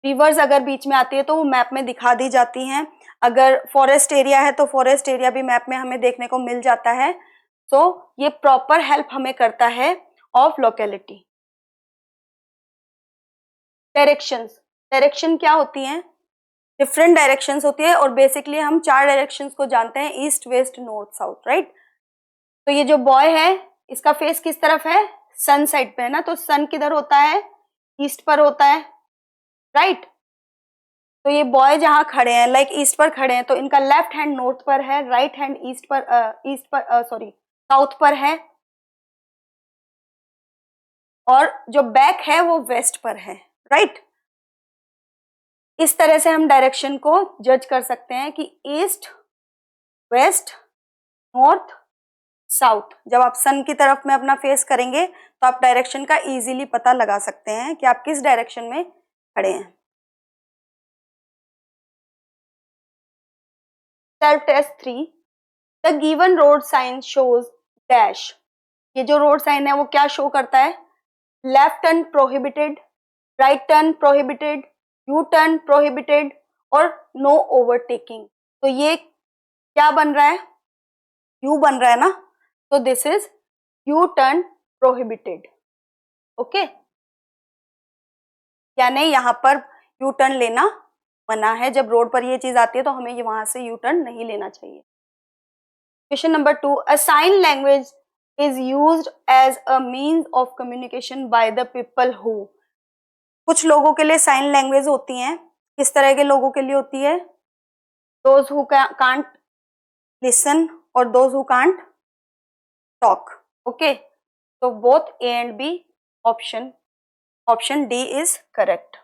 रिवर्स अगर बीच में आती है तो वो मैप में दिखा दी जाती हैं। अगर फॉरेस्ट एरिया है तो फॉरेस्ट एरिया भी मैप में हमें देखने को मिल जाता है। सो ये प्रॉपर हेल्प हमें करता है ऑफ लोकेलिटी। डायरेक्शंस, डायरेक्शन क्या होती हैं? डिफरेंट डायरेक्शंस होती है, और बेसिकली हम 4 डायरेक्शंस को जानते हैं, east west north south, right. तो ये जो बॉय है इसका फेस किस तरफ है? सन साइड पे है ना, तो सन किधर होता है? ईस्ट पर होता है, राइट। तो ये बॉय जहां खड़े हैं, लाइक ईस्ट पर खड़े हैं, तो इनका लेफ्ट हैंड नॉर्थ पर है, राइट हैंड साउथ पर है, और जो बैक है वो वेस्ट पर है, राइट। इस तरह से हम डायरेक्शन को जज कर सकते हैं कि ईस्ट, वेस्ट, नॉर्थ, साउथ। जब आप सन की तरफ में अपना फेस करेंगे तो आप डायरेक्शन का इजीली पता लगा सकते हैं कि आप किस डायरेक्शन में खड़े हैं। Self test 3, the given road sign shows dash. ये जो रोड साइन है वो क्या शो करता है? Left turn prohibited, right turn prohibited, you turn prohibited, और नो ओवरटेकिंग। तो ये क्या बन रहा है? यू बन रहा है ना, तो this is you turn prohibited, okay. यानी यहाँ पर यू टर्न लेना मना है। जब रोड पर ये चीज आती है तो हमें वहां से यू टर्न नहीं लेना चाहिए। Question number 2, a sign language is used as a means of communication by the people who. कुछ लोगों के लिए साइन लैंग्वेज होती हैं, किस तरह के लोगों के लिए होती है? दोज हु कांट लिसन और those who can't talk, okay. तो both A and B option D is correct.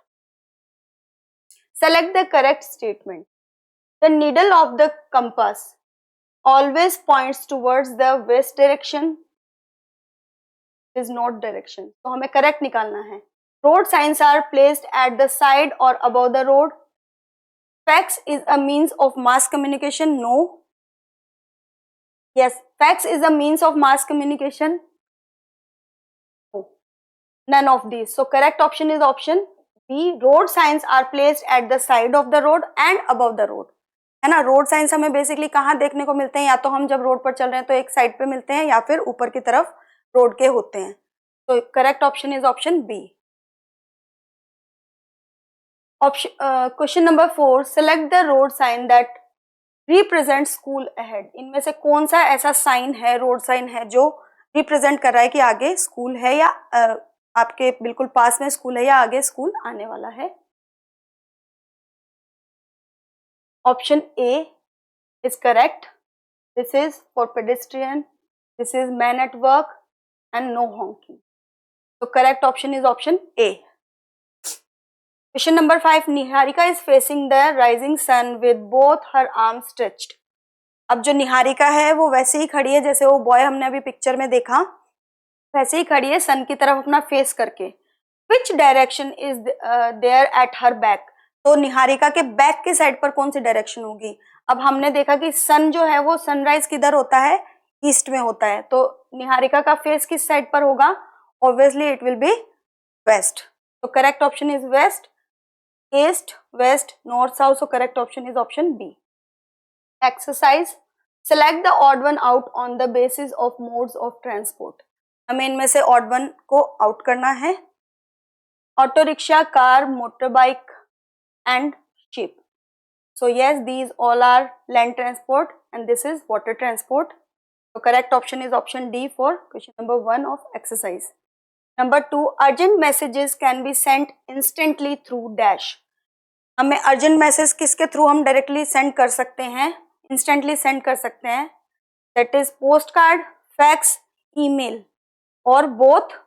Select the correct statement. The needle of the compass always points towards the west direction. Is not direction. तो हमें correct निकालना है। Road signs are placed at the side or above the road. Fax is a means of mass communication. No. Yes, fax is a means of mass communication. No. None of these. So correct option is option B. Road signs are placed at the side of the road and above the road. है ना, road science हमें basically कहाँ देखने को मिलते हैं? या तो हम जब रोड पर चल रहे हैं तो एक साइड पे मिलते हैं, या फिर ऊपर की तरफ रोड के होते हैं। तो correct option is option B. Question number 4, select the road sign that represent school ahead. इनमें से कौन सा ऐसा साइन है, रोड साइन है, जो रिप्रेजेंट कर रहा है कि आगे स्कूल है, या आपके बिल्कुल पास में स्कूल है, या आगे स्कूल आने वाला है? Option A is correct. This is for pedestrian. This is man at work and no honking. So correct option is option A. Question number 5. Niharika is facing the rising sun with both her arms stretched. अब जो निहारिका है वो वैसे ही खड़ी है जैसे वो boy हमने अभी पिक्चर में देखा, वैसे ही खड़ी है सन की तरफ अपना फेस करके। Which direction is there at her back? तो निहारिका के बैक के साइड पर कौन सी डायरेक्शन होगी? अब हमने देखा कि सन जो है वो सनराइज किधर होता है? ईस्ट में होता है। तो निहारिका का फेस किस साइड पर होगा? Obviously it will be west. तो correct option is west, east, west, north, south. So correct option is option B. Exercise, select the odd one out on the basis of modes of transport. हमें इनमें से odd one को out करना है। Auto rickshaw, car, motorbike and ship. So yes, these all are land transport and this is water transport. So correct option is option D for question number 1 of exercise. Number 2, urgent messages can be sent instantly through dash. हमें urgent message किसके through हम directly send कर सकते हैं, instantly send कर सकते हैं? That is postcard, fax, email, और both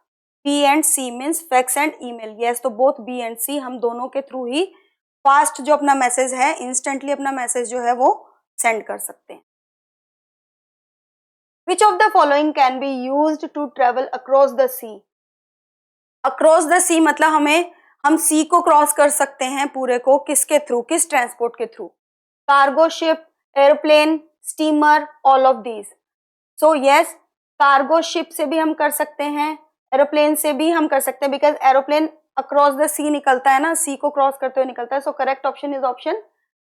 B and C means fax and email. Yes, तो both B and C हम दोनों के थ्रू ही फास्ट जो अपना मैसेज है, इंस्टेंटली अपना मैसेज जो है वो सेंड कर सकते हैं। Which of the following can be used to travel across the sea? Across the sea मतलब हम सी को क्रॉस कर सकते हैं पूरे को, किसके थ्रू, किस ट्रांसपोर्ट के through, cargo ship, airplane, steamer, all of these. So yes, cargo ship से भी हम कर सकते हैं, एरोप्लेन से भी हम कर सकते हैं, बिकॉज एरोप्लेन अक्रॉस द सी निकलता है ना, सी को क्रॉस करते हुए निकलता है। So correct option is option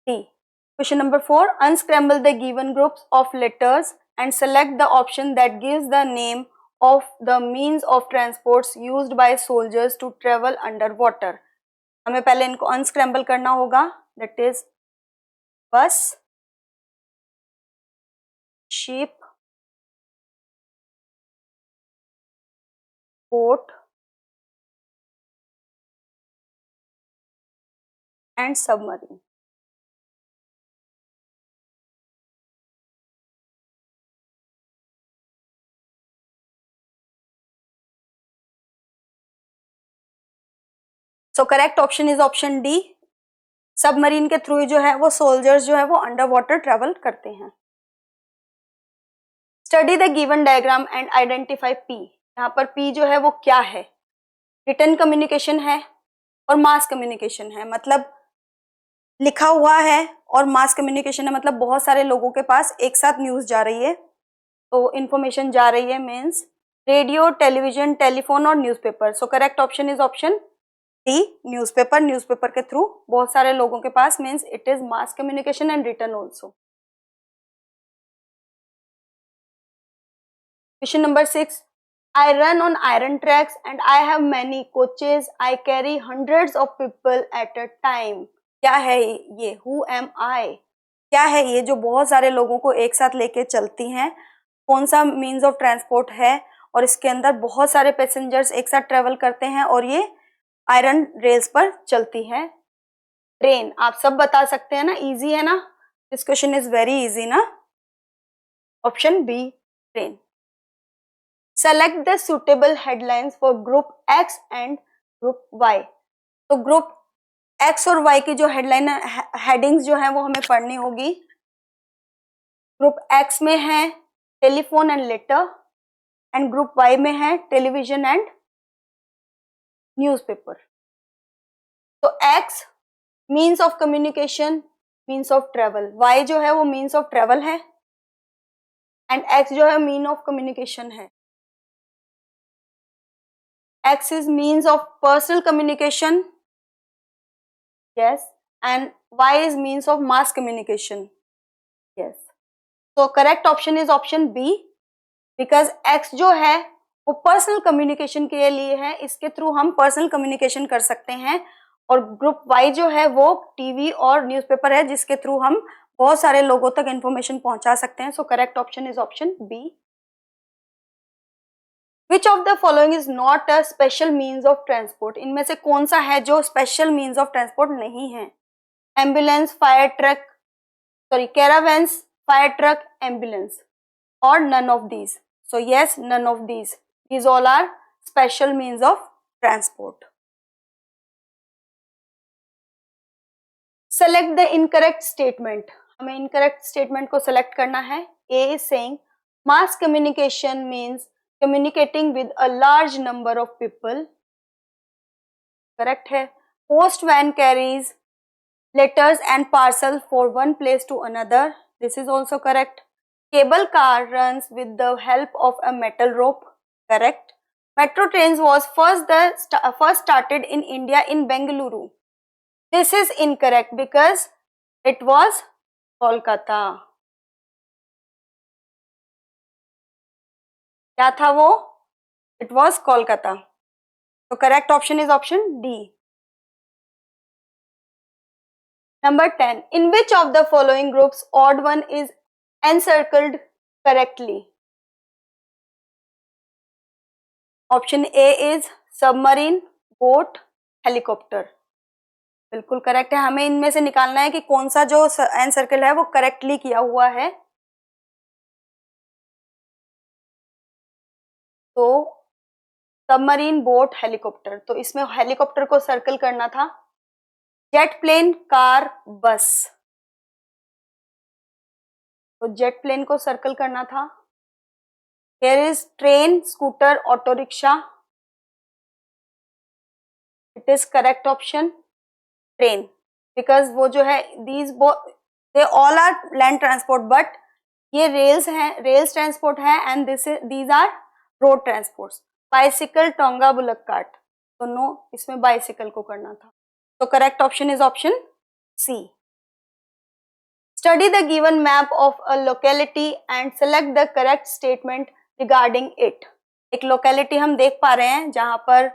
D. Question number 4, unscramble the given groups of letters and select the option that gives the name of the means of transports used by soldiers to travel underwater। हमें पहले इनको unscramble करना होगा, that is बस, ship, boat and submarine. So correct option is option D. Submarine के through जो है वो सोल्जर्स जो है वो अंडर वाटर ट्रेवल करते हैं। Study the given diagram and identify P. यहाँ पर पी जो है वो क्या है, रिटन कम्युनिकेशन है और मास कम्युनिकेशन है, मतलब लिखा हुआ है, और मास कम्युनिकेशन है मतलब बहुत सारे लोगों के पास एक साथ न्यूज जा रही है, तो इंफॉर्मेशन जा रही है, मीन्स रेडियो, टेलीविजन, टेलीफोन और newspaper. So correct option is option D, newspaper. Newspaper के थ्रू बहुत सारे लोगों के पास, means it is mass communication and written also. Question number 6, I run on iron tracks and I have many coaches. I carry hundreds of people at a time. क्या है ये? Who am I? क्या है ये जो बहुत सारे लोगों को एक साथ लेके चलती हैं? कौन सा मीन्स ऑफ ट्रांसपोर्ट है और इसके अंदर बहुत सारे पैसेंजर्स एक साथ ट्रेवल करते हैं और ये आयरन रेल्स पर चलती है? ट्रेन। आप सब बता सकते हैं ना, इजी है ना, this question is very easy ना। Option B, train. Select the suitable headlines for group X and group Y। तो ग्रुप X और Y की जो हेडलाइन हेडिंग्स जो है वो हमें पढ़नी होगी। ग्रुप X में है telephone and later, and group Y में है टेलीविजन एंड न्यूज़पेपर। तो X means of communication, means of travel, Y जो है वो मीन्स ऑफ ट्रेवल है, एंड X जो है मीन ऑफ कम्युनिकेशन है। X is means of personal communication, yes, and Y is means of mass communication, yes. So correct option is option B, because X जो है वो personal communication के लिए है, इसके थ्रू हम पर्सनल कम्युनिकेशन कर सकते हैं, और ग्रुप Y जो है वो टीवी और न्यूज़पेपर है जिसके थ्रू हम बहुत सारे लोगों तक इंफॉर्मेशन पहुंचा सकते हैं। So correct option is option B. Which of the following is not a special means of transport? इनमें से कौन सा है जो स्पेशल मीन्स ऑफ ट्रांसपोर्ट नहीं है? Ambulance, fire truck, sorry caravans, fire truck, ambulance, और none of these. So yes, none of these, these all are special means of transport. Select the incorrect statement। हमें incorrect statement को select करना है। A is saying mass communication means communicating with a large number of people, correct है। Post van carries letters and parcels for one place to another, this is also correct। Cable car runs with the help of a metal rope, correct। Metro trains was first started in India in Bengaluru, this is incorrect because it was Kolkata। क्या था वो? It was Kolkata। So correct option is option D। Number 10, in which of the following groups odd one is encircled correctly? Option A is submarine, boat, helicopter। बिल्कुल correct है। हमें इनमें से निकालना है कि कौन सा जो एनसर्कल है वो करेक्टली किया हुआ है। तो सबमरीन, बोट, हेलीकॉप्टर, तो इसमें हेलीकॉप्टर को सर्कल करना था। जेट प्लेन, कार, बस, तो जेट प्लेन को सर्कल करना था। Here is train, scooter, auto rickshaw, it it is correct option train, because वो जो है these they all are land transport, but ये रेल्स हैं, रेल्स ट्रांसपोर्ट है, and these are road transport. Bicycle, tonga, bullock cart, तो no, इसमें bicycle को करना था. तो correct option is option C. Study the given map of a locality and select the correct statement regarding it. एक locality हम देख पा रहे हैं जहां पर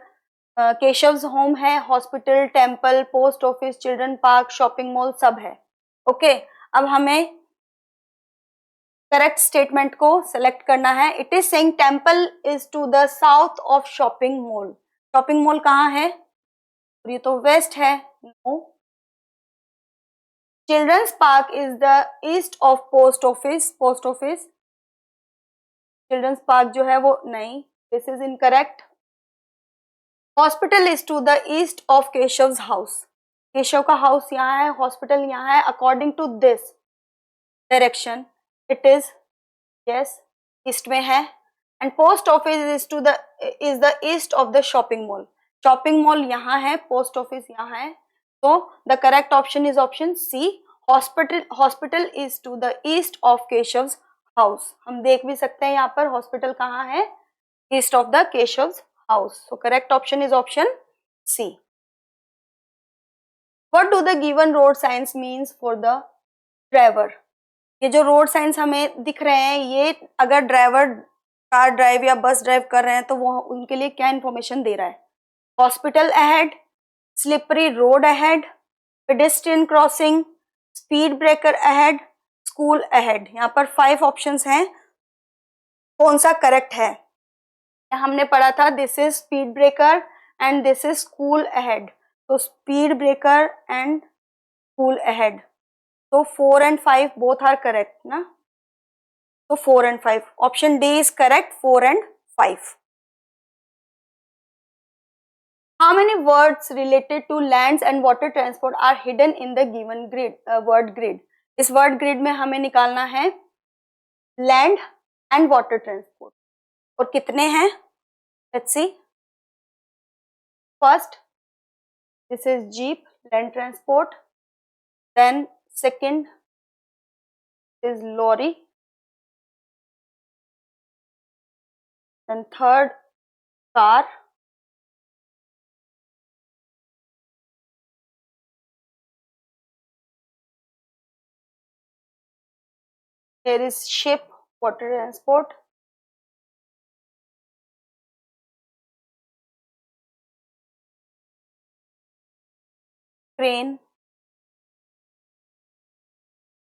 केशव्स होम है, hospital, temple, post office, children park, shopping mall सब है. ओके, अब हमें करेक्ट स्टेटमेंट को सिलेक्ट करना है. It is saying temple is to the south of shopping mall. Shopping mall कहाँ है? ये तो वेस्ट है. No. Children's park is the east of post office. Post office, children's park जो है वो नहीं, this is incorrect. Hospital is to the east of Keshav's house. Keshav का हाउस यहाँ है, हॉस्पिटल यहाँ है. According to this direction it is yes east में है. And post office is the east of the shopping mall. Shopping mall यहाँ है, post office यहाँ है. So the correct option is option C. Hospital is to the east of Keshav's house. हम देख भी सकते हैं यहाँ पर हॉस्पिटल कहाँ है, east of the Keshav's house. So correct option is option C. What do the given road signs means for the driver? ये जो रोड साइंस हमें दिख रहे हैं, ये अगर ड्राइवर कार ड्राइव या बस ड्राइव कर रहे हैं तो वो उनके लिए क्या इंफॉर्मेशन दे रहा है? Hospital ahead, slippery road ahead, pedestrian crossing, speed breaker ahead, school ahead. यहाँ पर 5 ऑप्शंस हैं. कौन सा करेक्ट है? हमने पढ़ा था this is speed breaker and this is school ahead. तो speed breaker and school ahead. तो 4 and 5 बोथ आर करेक्ट ना. तो 4 and 5 option D is correct. 4 and 5. How many words related to lands and water transport are hidden in the given grid, word grid? इस word grid में हमें निकालना है land and water transport. और कितने हैं? Let's see. First, this is jeep, land transport. Then second is lorry. Then third, car. There is ship, water transport. Train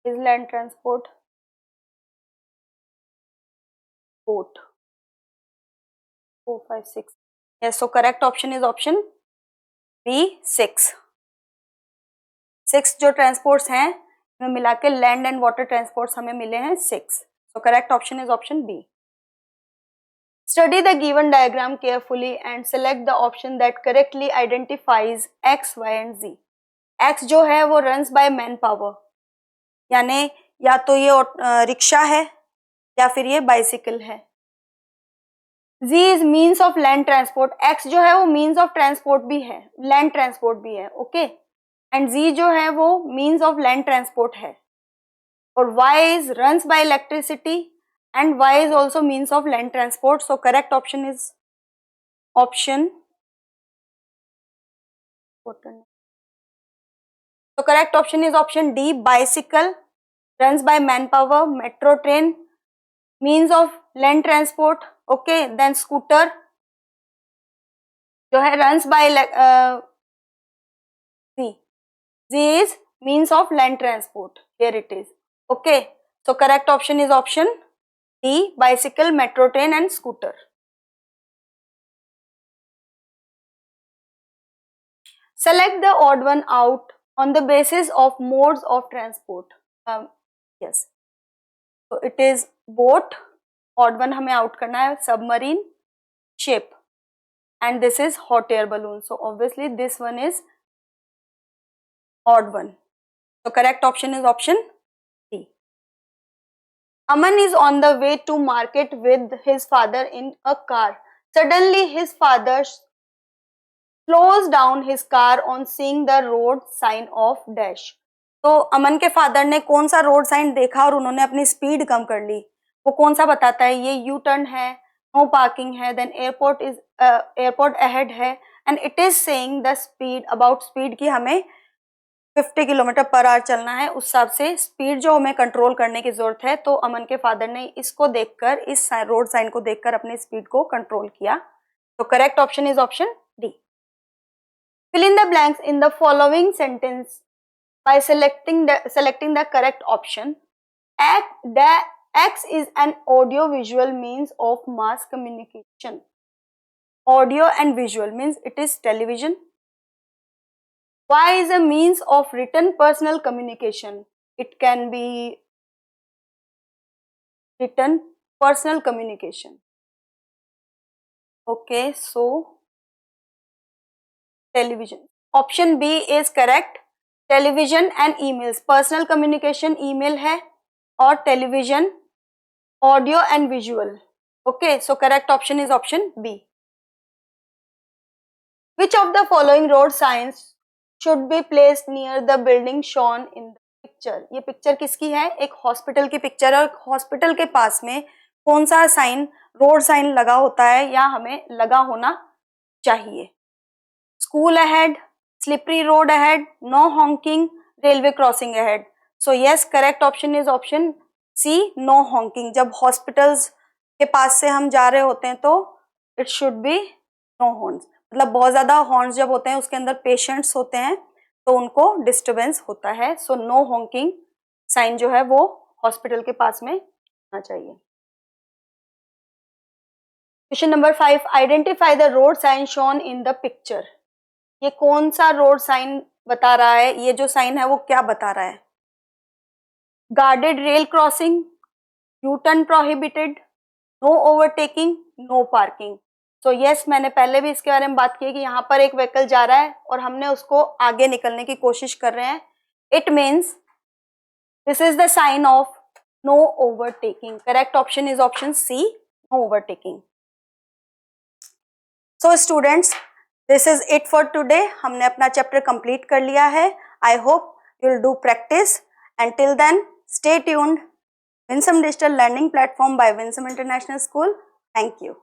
is land transport. Boat. 4, 5, 6. Yes, so correct option is option B, 6. 6 जो transports हैं में मिला के land and water transports हमें मिले हैं 6. So correct option is option B. Study the given diagram carefully and select the option that correctly identifies X, Y and Z. X जो है वो रन्स बाय मैन पावर, यानी या तो ये रिक्शा है या फिर ये बाइसिकल है. G is means of land transport. X जो है वो मीन्स ऑफ ट्रांसपोर्ट भी है, लैंड ट्रांसपोर्ट भी है. ओके, एंड जी जो है वो मीन्स ऑफ लैंड ट्रांसपोर्ट है. और y is runs by electricity and y is also means of land transport. So correct option is option. So correct option is option D, bicycle, runs by manpower, metro train, means of land transport. Okay, then scooter जो है runs by Z is means of land transport. Here it is. Okay, so correct option is option D, bicycle, metro train and scooter. Select the odd one out on the basis of modes of transport. Yes, so it is boat. Odd one हमें out करना है, submarine, ship, and this is hot air balloon. So obviously this one is odd one. So correct option is option D. Aman is on the way to market with his father in a car. Suddenly his father slows down his car on seeing the road sign of dash. तो अमन के father ने कौन सा road sign देखा और उन्होंने अपनी speed कम कर ली, वो कौन सा बताता है? ये यू टर्न है, नो पार्किंग है, देन एयरपोर्ट अहेड है, and it is saying the speed, about speed की हमें 50 किलोमीटर पर आवर चलना है, उस हिसाब से स्पीड जो हमें कंट्रोल करने की जरूरत है। तो अमन के फादर ने इसको देखकर, इस रोड साइन को देखकर अपनी स्पीड को कंट्रोल किया। तो correct option is option D. Fill in the blanks in the following sentence by selecting the correct option. X is an audio-visual means of mass communication. Audio and visual means it is television. Y is a means of written personal communication. It can be written personal communication. Okay, so television. Option B is correct. Television and emails, personal communication email है और television audio and visual. Okay, so correct option is option B. Which of the following road signs should be placed near the building shown in the picture? ये picture किसकी है? एक hospital की picture है, और hospital के पास में कौन सा साइन, रोड साइन लगा होता है या हमें लगा होना चाहिए? School ahead, slippery road ahead, no honking, railway crossing ahead. So yes, correct option is option C, no honking. जब हॉस्पिटल्स के पास से हम जा रहे होते हैं तो it should be no horns, मतलब बहुत ज्यादा हॉर्न्स जब होते हैं उसके अंदर पेशेंट्स होते हैं तो उनको डिस्टर्बेंस होता है। सो नो हॉन्किंग साइन जो है वो हॉस्पिटल के पास में होना चाहिए। Question number 5, identify the road sign shown in the picture. ये कौन सा रोड साइन बता रहा है? ये जो साइन है वो क्या बता रहा है? Guarded rail crossing, U turn prohibited, no overtaking, no parking. So yes, मैंने पहले भी इसके बारे में बात की कि यहाँ पर एक व्हीकल जा रहा है और हमने उसको आगे निकलने की कोशिश कर रहे हैं। It means this is the sign of no overtaking. Correct option is option C, no overtaking. So students, this is it for today. हमने अपना चैप्टर कंप्लीट कर लिया है। I hope you will do practice, and till then stay tuned. Winsome digital learning platform by Winsome international school. Thank you.